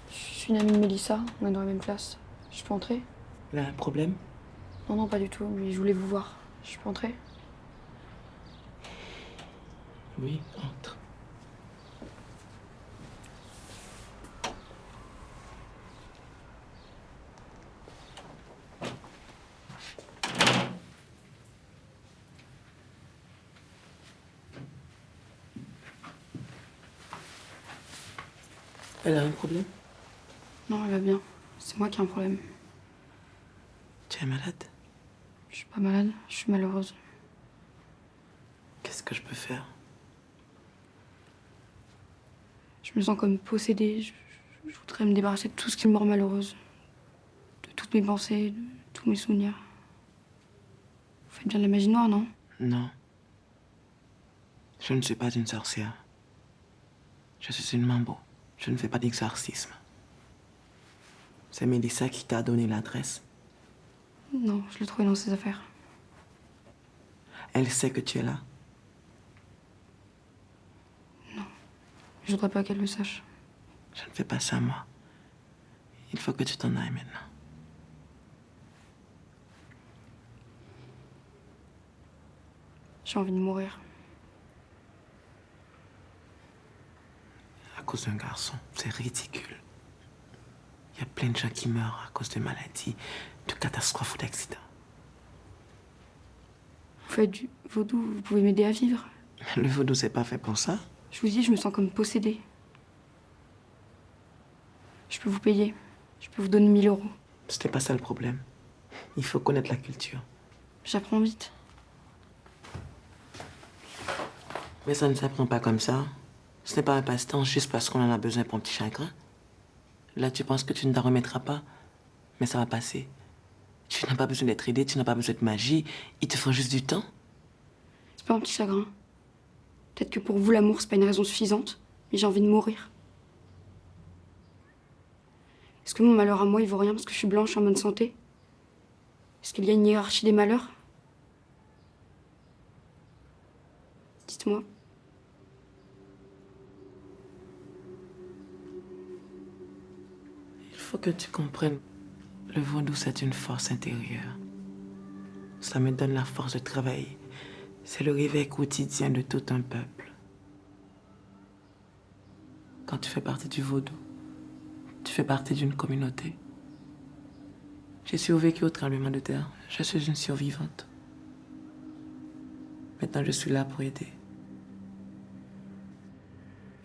Speaker 3: Je suis une amie de Mélissa, on est dans la même classe. Je peux entrer?
Speaker 16: Il a un problème?
Speaker 3: Non, non, pas du tout, mais je voulais vous voir. Je peux entrer?
Speaker 16: Oui, entre. Elle a un problème?
Speaker 3: Non, elle va bien. C'est moi qui ai un problème.
Speaker 16: Tu es malade?
Speaker 3: Je suis pas malade, je suis malheureuse.
Speaker 16: Qu'est-ce que je peux faire?
Speaker 3: Je me sens comme possédée. Je voudrais me débarrasser de tout ce qui me rend malheureuse. De toutes mes pensées, de tous mes souvenirs. Vous faites bien de la magie noire, non?
Speaker 16: Non. Je ne suis pas une sorcière. Je suis une mambo. Je ne fais pas d'exorcisme. C'est Mélissa qui t'a donné l'adresse.
Speaker 3: Non, je l'ai trouvée dans ses affaires.
Speaker 16: Elle sait que tu es là.
Speaker 3: Je voudrais pas qu'elle le sache.
Speaker 16: Je ne fais pas ça, moi. Il faut que tu t'en ailles maintenant.
Speaker 3: J'ai envie de mourir.
Speaker 16: À cause d'un garçon, c'est ridicule. Il y a plein de gens qui meurent à cause de maladies, de catastrophes ou d'accidents.
Speaker 3: Vous faites du vaudou, vous pouvez m'aider à vivre.
Speaker 16: Le vaudou, c'est pas fait pour ça.
Speaker 3: Je vous dis, je me sens comme possédée. Je peux vous payer. Je peux vous donner 1000 €.
Speaker 16: C'était pas ça le problème. Il faut connaître la culture.
Speaker 3: J'apprends vite.
Speaker 16: Mais ça ne s'apprend pas comme ça. Ce n'est pas un passe-temps juste parce qu'on en a besoin pour un petit chagrin. Là, tu penses que tu ne t'en remettras pas, mais ça va passer. Tu n'as pas besoin d'être aidé, tu n'as pas besoin de magie. Il te faut juste du temps.
Speaker 3: C'est pas un petit chagrin. Peut-être que pour vous, l'amour, c'est pas une raison suffisante, mais j'ai envie de mourir. Est-ce que mon malheur à moi, il vaut rien parce que je suis blanche en bonne santé? Est-ce qu'il y a une hiérarchie des malheurs? Dites-moi.
Speaker 16: Il faut que tu comprennes. Le vaudou, c'est une force intérieure. Ça me donne la force de travailler. C'est le réveil quotidien de tout un peuple. Quand tu fais partie du vaudou, tu fais partie d'une communauté. J'ai survécu au tremblement de terre. Je suis une survivante. Maintenant, je suis là pour aider.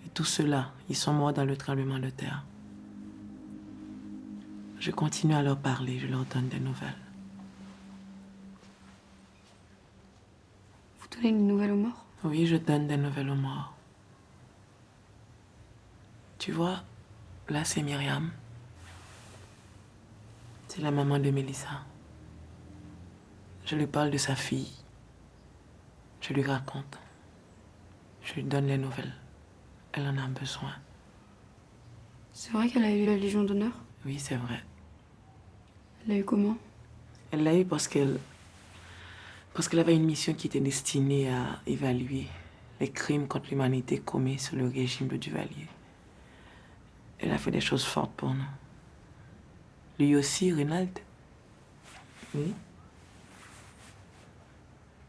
Speaker 16: Et tous ceux-là, ils sont morts dans le tremblement de terre. Je continue à leur parler, je leur donne des nouvelles.
Speaker 3: Vous donnez des nouvelles aux morts?
Speaker 16: Oui, je donne des nouvelles aux morts. Tu vois, là, c'est Myriam. C'est la maman de Mélissa. Je lui parle de sa fille. Je lui raconte. Je lui donne les nouvelles. Elle en a besoin.
Speaker 3: C'est vrai qu'elle a eu la Légion d'honneur?
Speaker 16: Oui, c'est vrai.
Speaker 3: Elle l'a eu comment?
Speaker 16: Elle l'a eu parce qu'elle avait une mission qui était destinée à évaluer les crimes contre l'humanité commis sur le régime de Duvalier. Elle a fait des choses fortes pour nous. Lui aussi, Rinald. Oui.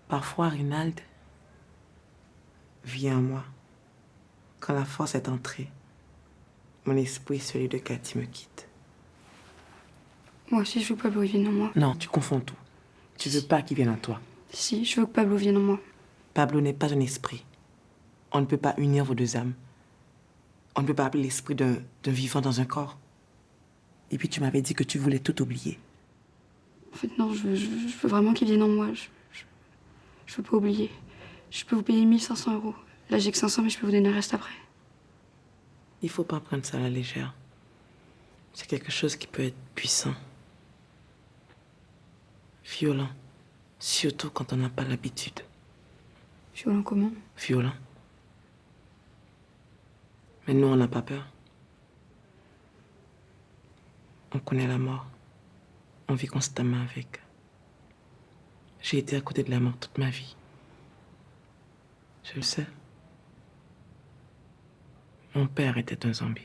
Speaker 16: Parfois, Rinald vient à moi. Quand la force est entrée, mon esprit, celui de Cathy, me quitte.
Speaker 3: Moi aussi, je veux que Pablo vienne en moi.
Speaker 16: Non, tu confonds tout. Tu veux pas qu'il vienne à toi.
Speaker 3: Si, je veux que Pablo vienne en moi.
Speaker 16: Pablo n'est pas un esprit. On ne peut pas unir vos deux âmes. On ne peut pas appeler l'esprit d'un vivant dans un corps. Et puis tu m'avais dit que tu voulais tout oublier.
Speaker 3: En fait, non, je veux vraiment qu'il vienne en moi. Je veux pas oublier. Je peux vous payer 1500 €. Là, j'ai que 500, mais je peux vous donner le reste après.
Speaker 16: Il faut pas prendre ça à la légère. C'est quelque chose qui peut être puissant. Violent. Surtout quand on n'a pas l'habitude.
Speaker 3: Violent comment?
Speaker 16: Violent. Mais nous, on n'a pas peur. On connaît la mort. On vit constamment avec. J'ai été à côté de la mort toute ma vie. Je le sais. Mon père était un zombie.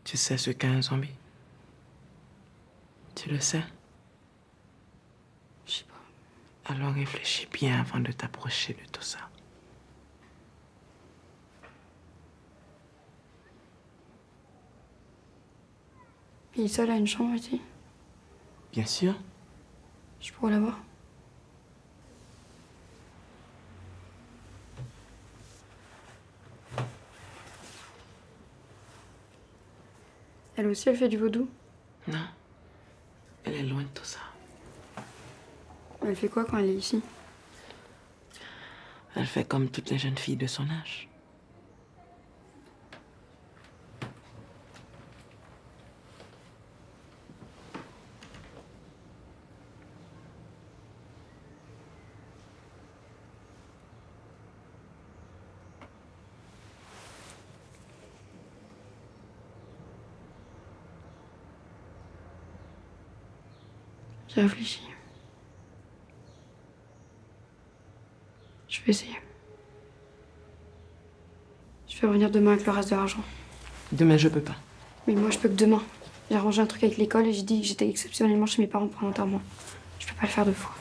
Speaker 16: Tu sais ce qu'est un zombie? Tu le sais?
Speaker 3: Je sais pas.
Speaker 16: Alors réfléchis bien avant de t'approcher de tout ça.
Speaker 3: Il est seul à une chambre ici?
Speaker 16: Bien sûr.
Speaker 3: Je pourrais la voir? Elle aussi, elle fait du vaudou?
Speaker 16: Non. Elle est loin de tout ça.
Speaker 3: Elle fait quoi quand elle est ici?
Speaker 16: Elle fait comme toutes les jeunes filles de son âge.
Speaker 3: J'ai réfléchi. Je vais essayer. Je vais revenir demain avec le reste de l'argent.
Speaker 16: Demain, je peux pas.
Speaker 3: Mais moi, je peux que demain. J'ai arrangé un truc avec l'école et j'ai dit que j'étais exceptionnellement chez mes parents pour un enterrement. Je peux pas le faire deux fois.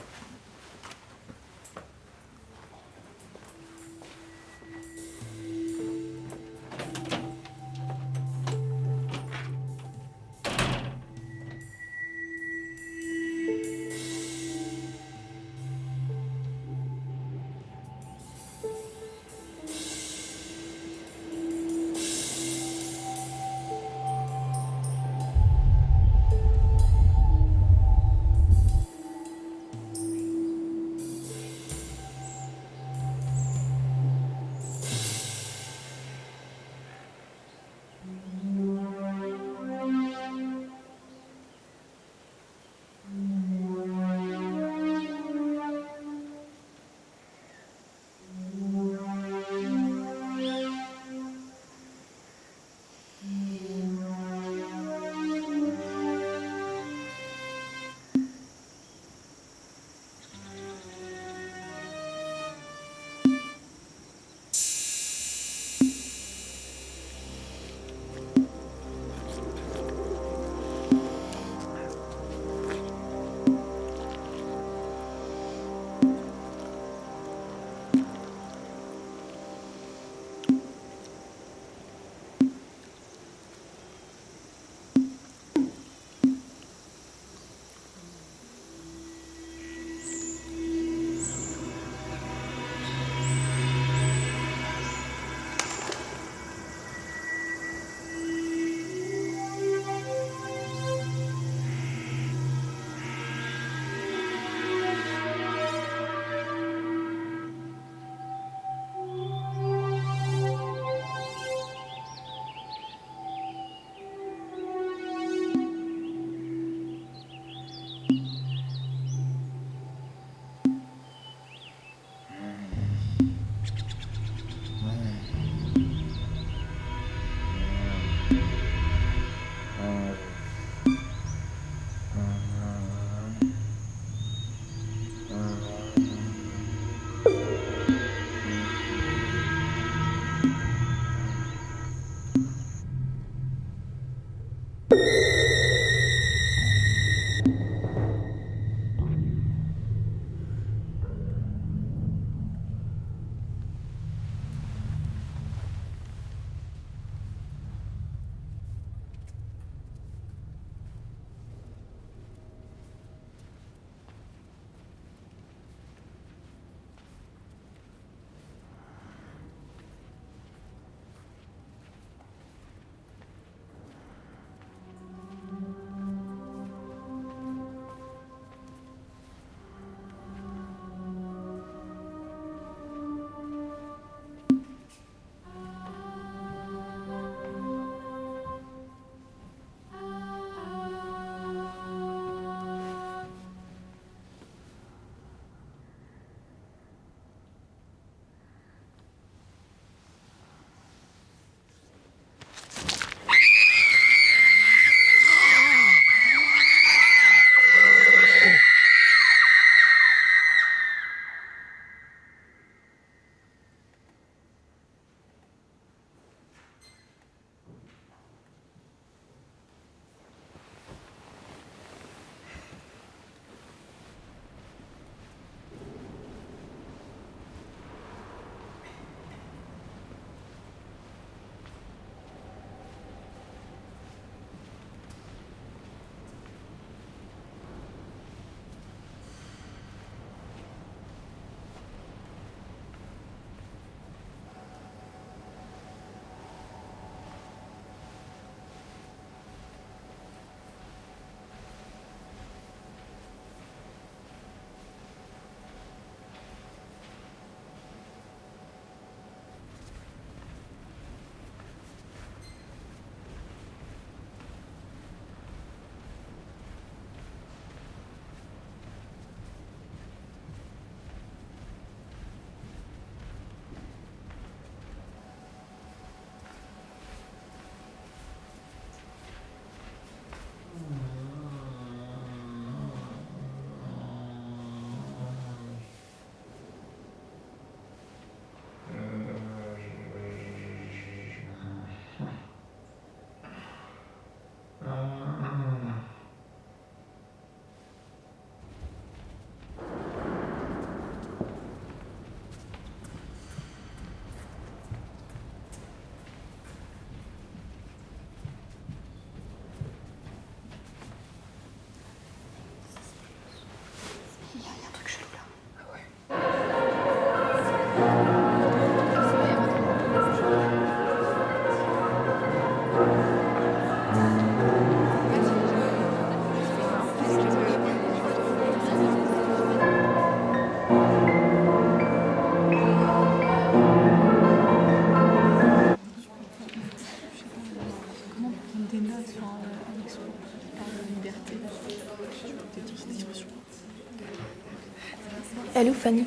Speaker 5: Elle est où, Fanny?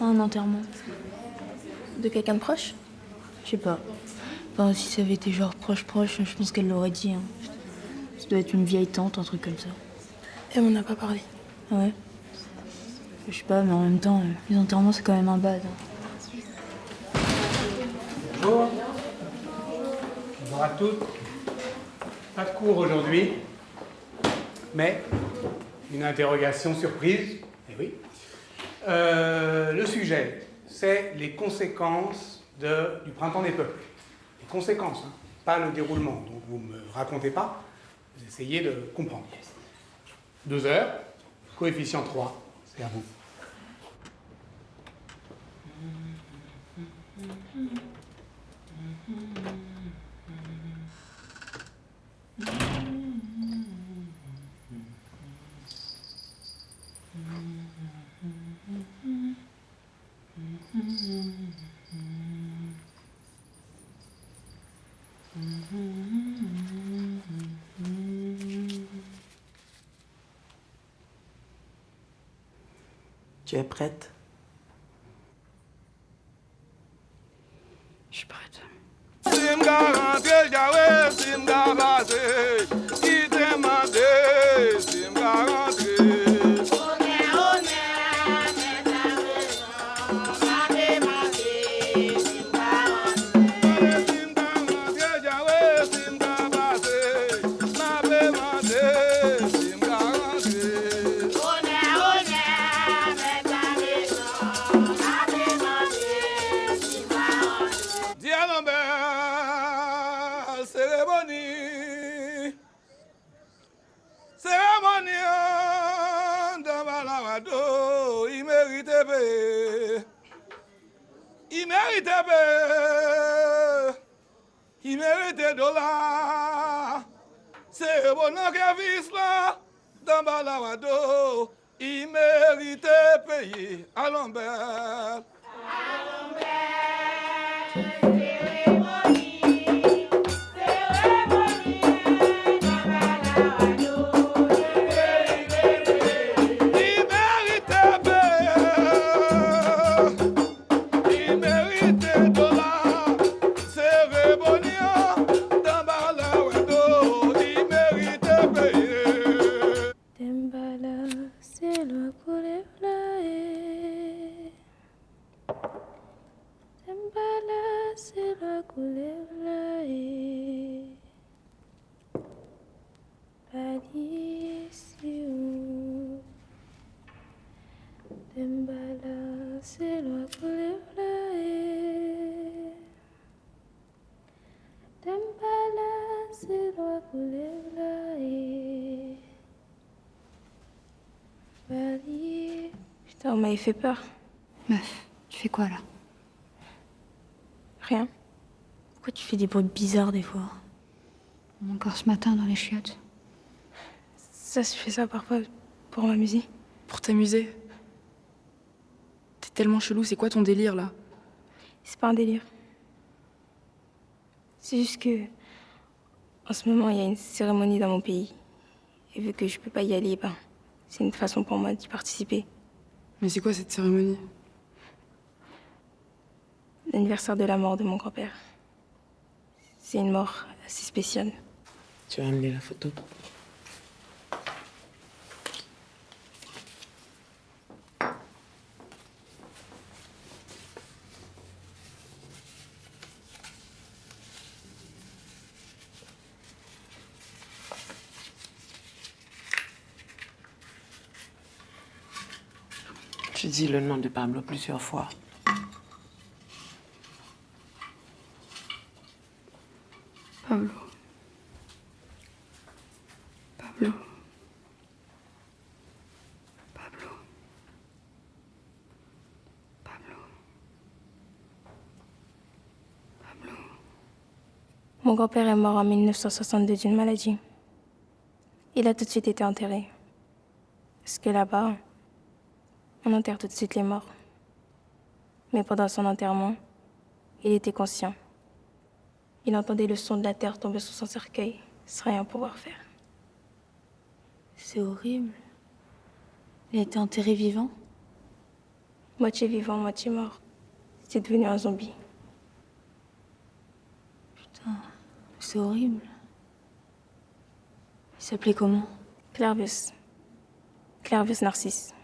Speaker 8: À un enterrement.
Speaker 5: De quelqu'un de proche?
Speaker 8: Je sais pas. Enfin, si ça avait été genre proche, je pense qu'elle l'aurait dit. Hein. Ça doit être une vieille tante, un truc comme ça.
Speaker 5: Elle m'en a pas parlé.
Speaker 8: Ah ouais? Je sais pas, mais en même temps, les enterrements, c'est quand même un bad.
Speaker 4: Bonjour. Bonjour à toutes. Pas de cours aujourd'hui, mais une interrogation surprise. Eh oui. Le sujet, c'est les conséquences du printemps des peuples. Les conséquences, hein, pas le déroulement. Donc vous ne me racontez pas, vous essayez de comprendre. 2 heures, coefficient 3, c'est à vous.
Speaker 16: Tu es prête?
Speaker 3: Je suis prête.
Speaker 1: Wado, il mérite payer. Il mérite payer. Il mérite dollars. C'est bon que vise là. Dans Balawado, il mérite payer. Allons, belle.
Speaker 5: Putain, on m'avait fait peur.
Speaker 9: Meuf, tu fais quoi là?
Speaker 5: Rien. Pourquoi tu fais des bruits bizarres des fois?
Speaker 9: Encore ce matin dans les chiottes.
Speaker 5: Ça, je fais ça parfois pour m'amuser.
Speaker 7: Pour t'amuser? T'es tellement chelou, c'est quoi ton délire là?
Speaker 5: C'est pas un délire. C'est juste que, en ce moment, il y a une cérémonie dans mon pays. Et vu que je peux pas y aller, ben, c'est une façon pour moi d'y participer.
Speaker 7: Mais c'est quoi cette cérémonie?
Speaker 5: L'anniversaire de la mort de mon grand-père. C'est une mort assez spéciale.
Speaker 16: Tu vas amener la photo? Tu dis le nom de Pablo plusieurs fois.
Speaker 3: Pablo. Pablo. Pablo. Pablo. Pablo.
Speaker 5: Mon grand-père est mort en 1962 d'une maladie. Il a tout de suite été enterré. Parce que là-bas, on enterre tout de suite les morts. Mais pendant son enterrement, il était conscient. Il entendait le son de la terre tomber sur son cercueil, sans rien pouvoir faire.
Speaker 8: C'est horrible. Il a été enterré vivant?
Speaker 5: Moitié vivant, moitié mort. C'est devenu un zombie.
Speaker 8: Putain, c'est horrible. Il s'appelait comment?
Speaker 5: Clervus. Clervus Narcisse.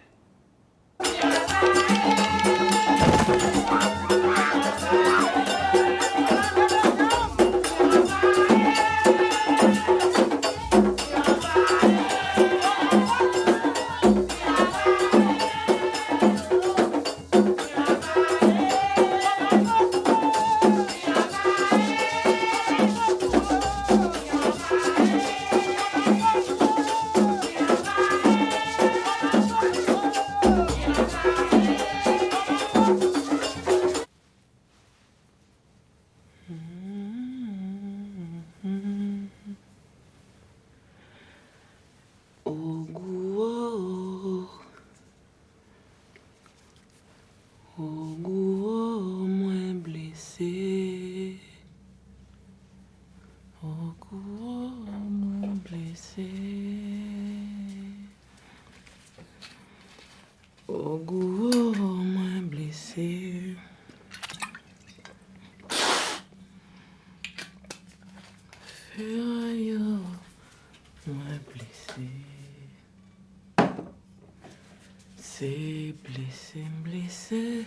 Speaker 16: C'est blessé, blessé,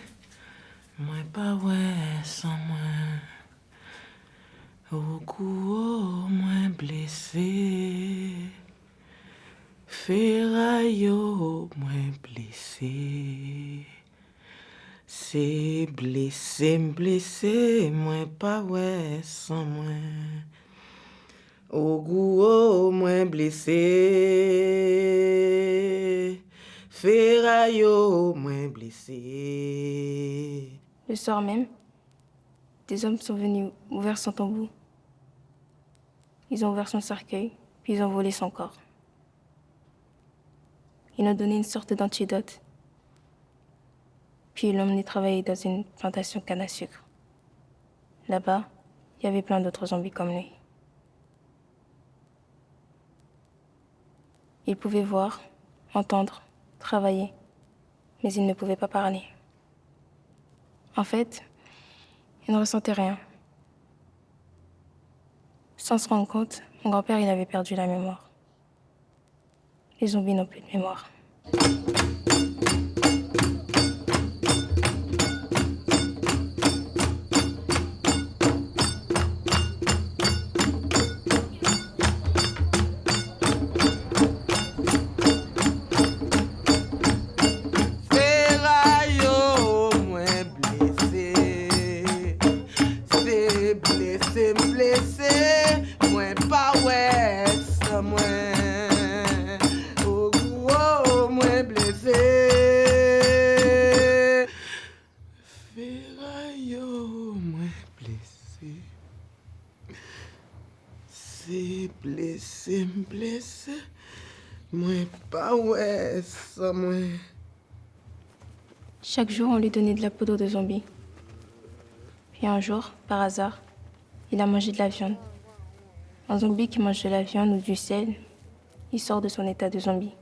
Speaker 16: moi pas ouais sans moi. Au cou, moi blessé, ferraillot, moi blessé. C'est blessé, blessé, moi pas ouais sans moi. Au goût, moi blessé, ferraille yo, moi blessé.
Speaker 5: Le soir même, des hommes sont venus ouvrir son tombeau. Ils ont ouvert son cercueil, puis ils ont volé son corps. Ils ont donné une sorte d'antidote. Puis ils l'ont emmené travailler dans une plantation canne à sucre. Là-bas, il y avait plein d'autres zombies comme lui. Ils pouvaient voir, entendre, travailler, mais ils ne pouvaient pas parler. En fait, ils ne ressentaient rien. Sans se rendre compte, mon grand-père, il avait perdu la mémoire. Les zombies n'ont plus de mémoire. Chaque jour, on lui donnait de la poudre de zombie. Puis un jour, par hasard, il a mangé de la viande. Un zombie qui mange de la viande ou du sel, il sort de son état de zombie.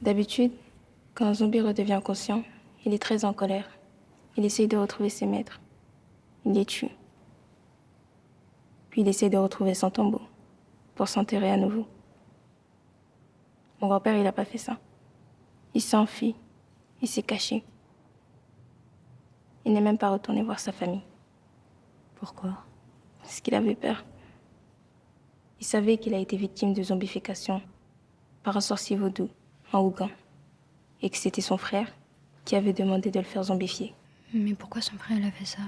Speaker 5: D'habitude, quand un zombie redevient conscient, il est très en colère. Il essaye de retrouver ses maîtres. Il les tue. Puis il essaye de retrouver son tombeau pour s'enterrer à nouveau. Mon grand-père, il n'a pas fait ça. Il s'enfuit. Il s'est caché. Il n'est même pas retourné voir sa famille.
Speaker 8: Pourquoi?
Speaker 5: Parce qu'il avait peur. Il savait qu'il a été victime de zombification par un sorcier vaudou en Ougan. Et que c'était son frère qui avait demandé de le faire zombifier.
Speaker 9: Mais pourquoi son frère a fait ça?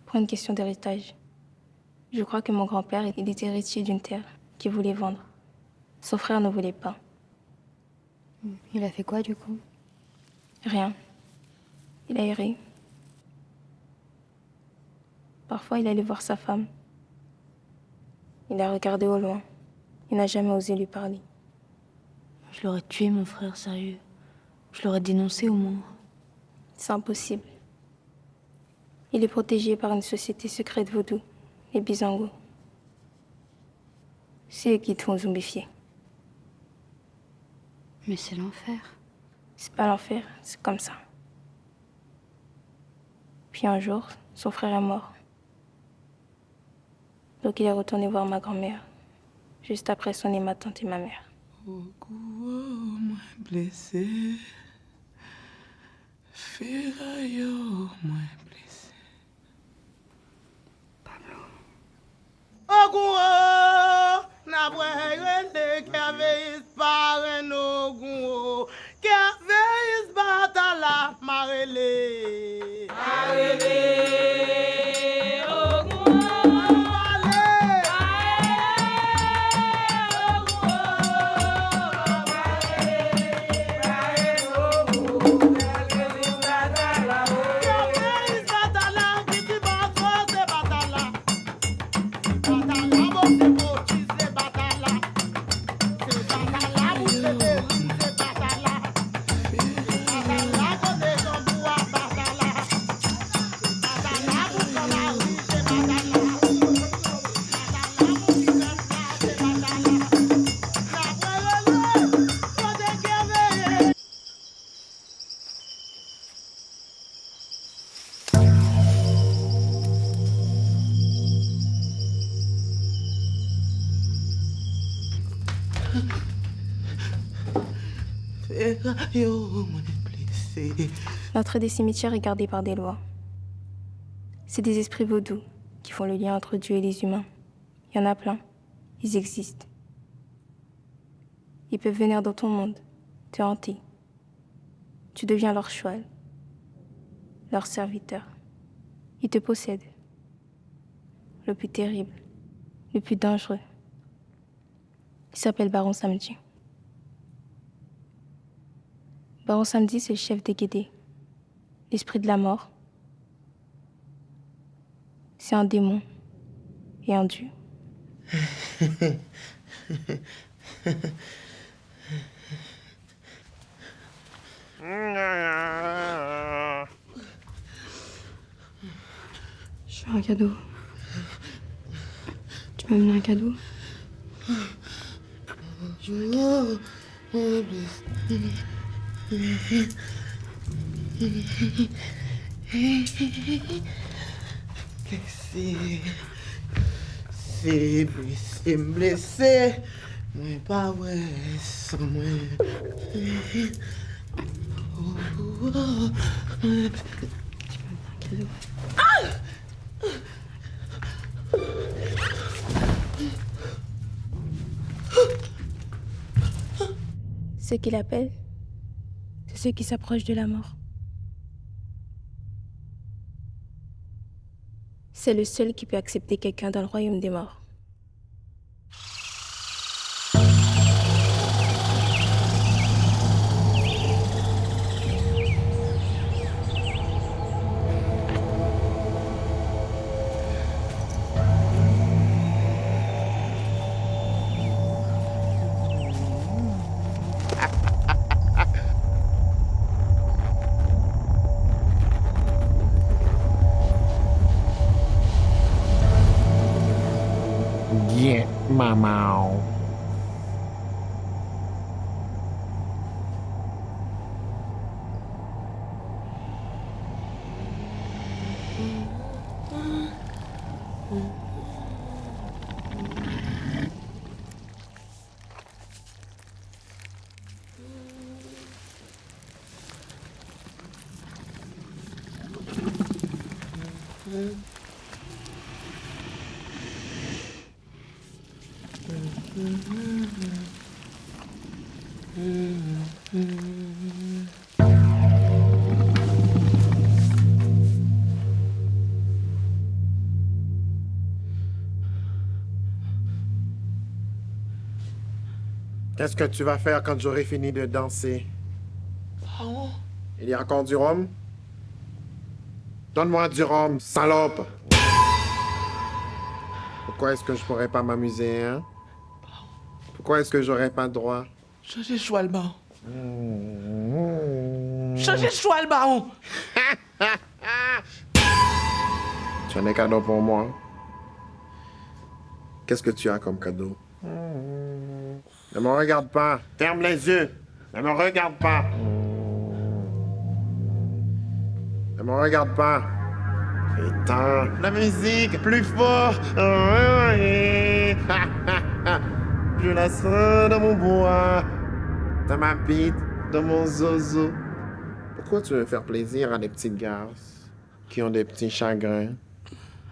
Speaker 5: Pour une question d'héritage. Je crois que mon grand-père, il était héritier d'une terre qu'il voulait vendre. Son frère ne voulait pas.
Speaker 9: Il a fait quoi du coup?
Speaker 5: Rien. Il a erré. Parfois, il allait voir sa femme. Il la regardait au loin. Il n'a jamais osé lui parler.
Speaker 8: Je l'aurais tué, mon frère, sérieux. Je l'aurais dénoncé au moins.
Speaker 5: C'est impossible. Il est protégé par une société secrète vaudou, les Bizango. C'est eux qui t'ont zombifié.
Speaker 9: Mais c'est l'enfer.
Speaker 5: C'est pas l'enfer, c'est comme ça. Puis un jour, son frère est mort. Donc il est retourné voir ma grand-mère, juste après sonner ma tante et ma mère.
Speaker 16: Blessé, ferraille, moi blessé.
Speaker 9: Pablo.
Speaker 17: Oguo, na bwegende kave ispare no guo, kave isbatala marele.
Speaker 5: L'entrée des cimetières est gardée par des lois. C'est des esprits vaudous qui font le lien entre Dieu et les humains. Il y en a plein. Ils existent. Ils peuvent venir dans ton monde, te hanter. Tu deviens leur cheval, leur serviteur. Ils te possèdent. Le plus terrible, le plus dangereux. Il s'appelle Baron Samedi. Baron Samedi, c'est le chef des Guédés. L'esprit de la mort. C'est un démon et un dieu.
Speaker 3: Je veux un cadeau. Tu m'as amené un cadeau?
Speaker 17: C'est blessé, mais pas ouais, sans moi.
Speaker 5: Ce qu'il appelle, c'est ceux qui s'approchent de la mort. C'est le seul qui peut accepter quelqu'un dans le royaume des morts.
Speaker 17: Get my mouth. Qu'est-ce que tu vas faire quand j'aurai fini de danser?
Speaker 16: Baron?
Speaker 17: Il y a encore du rhum? Donne-moi du rhum, salope! Pourquoi est-ce que je pourrais pas m'amuser, hein? Pourquoi est-ce que j'aurais pas le droit?
Speaker 16: Changez de choix, le baron. Changez de choix, le baron!
Speaker 17: Tu as des cadeaux pour moi? Qu'est-ce que tu as comme cadeau? Ne me regarde pas. Ferme les yeux. Ne me regarde pas. Ne me regarde pas. Éteins la musique plus fort. Je la sens dans mon bois, dans ma bite, dans mon zozo. Pourquoi tu veux faire plaisir à des petites garces qui ont des petits chagrins?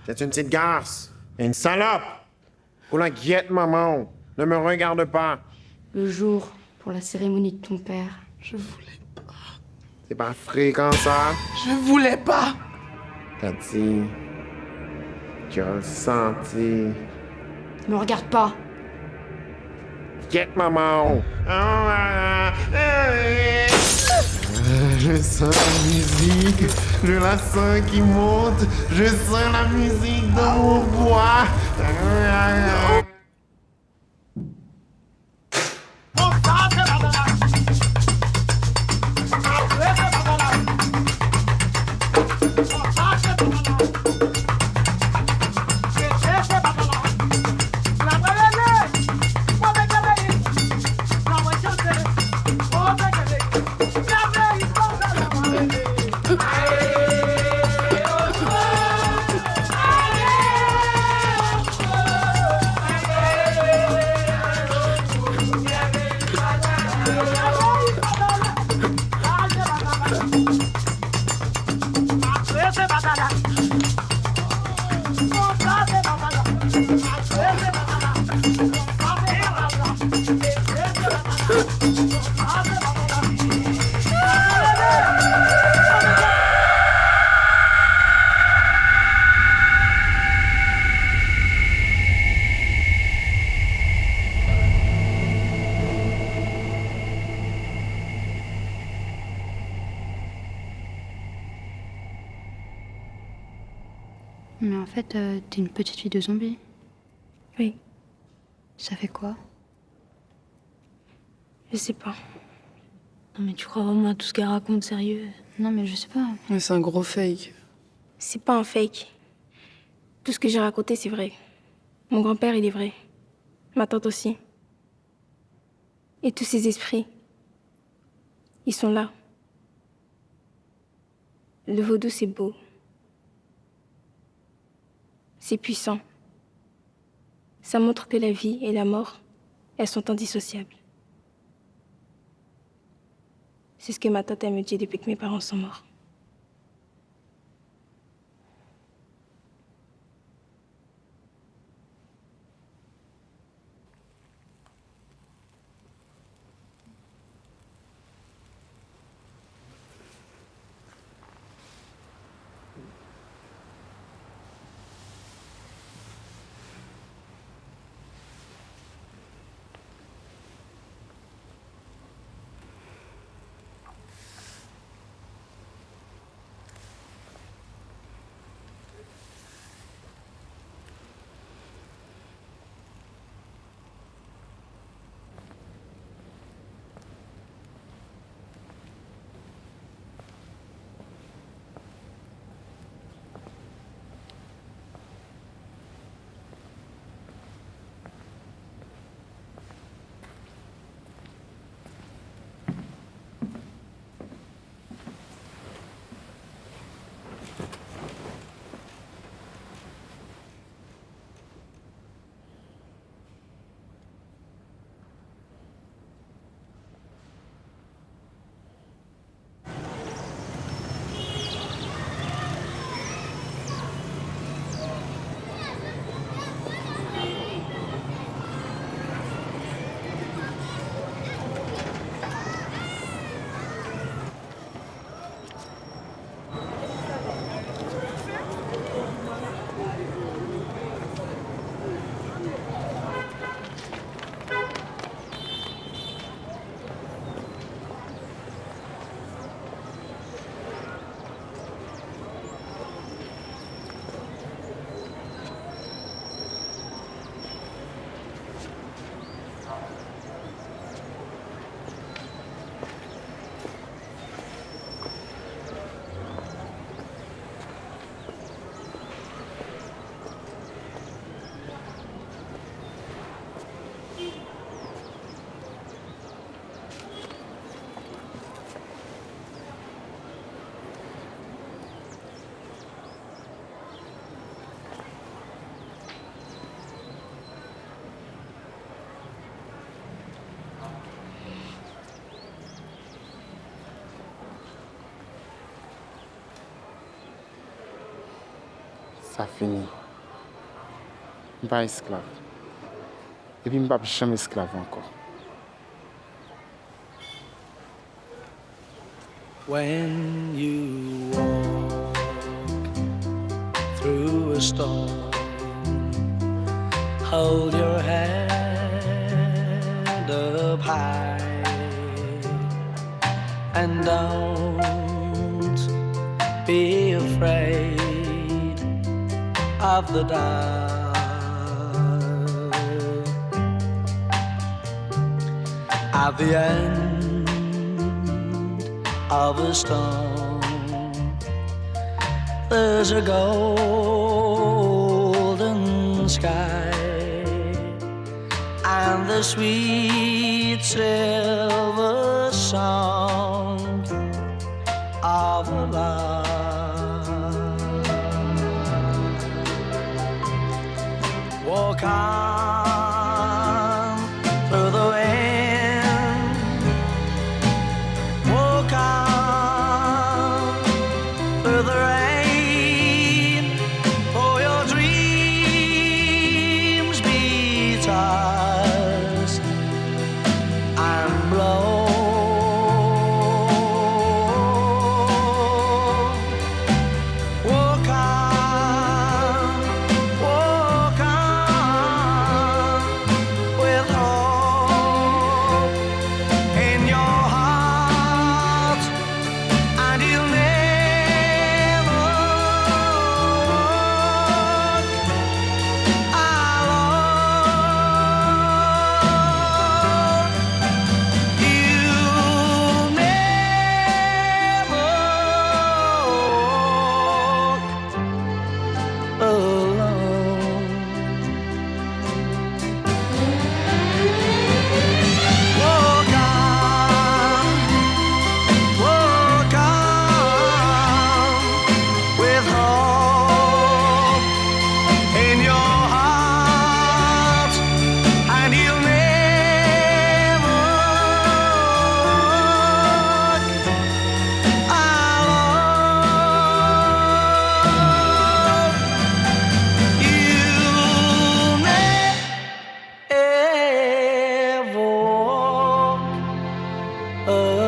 Speaker 17: C'est une petite garce, une salope. Ou la guette, maman. Ne me regarde pas.
Speaker 3: Le jour, pour la cérémonie de ton père.
Speaker 16: Je voulais pas.
Speaker 17: C'est pas fréquent, ça?
Speaker 16: Je voulais pas.
Speaker 17: Cathy, tu as ressenti.
Speaker 3: Ne me regarde pas.
Speaker 17: Guette, maman. Je sens la musique, je la sens qui monte, je sens la musique dans mon bois.
Speaker 9: Mais en fait, t'es une petite fille de zombie.
Speaker 5: Oui.
Speaker 9: Ça fait quoi?
Speaker 5: Je sais pas.
Speaker 8: Non mais tu crois vraiment à tout ce qu'elle raconte, sérieux?
Speaker 9: Non mais je sais pas.
Speaker 7: Mais c'est un gros fake.
Speaker 5: C'est pas un fake. Tout ce que j'ai raconté, c'est vrai. Mon grand-père, il est vrai. Ma tante aussi. Et tous ces esprits, ils sont là. Le vaudou, c'est beau. C'est puissant. Ça montre que la vie et la mort, elles sont indissociables. C'est ce que ma tante elle me dit depuis que mes parents sont morts.
Speaker 17: Ça finit. Je ne suis pas esclave. Et puis je ne suis jamais esclave encore.
Speaker 18: When you walk through a storm, hold your head up high and don't be afraid of the dark. At the end of a storm, there's a golden sky and the sweet silver song of a lark. Walk on through the wind, walk on through the rain, for your dreams be tossed and blown. Batala,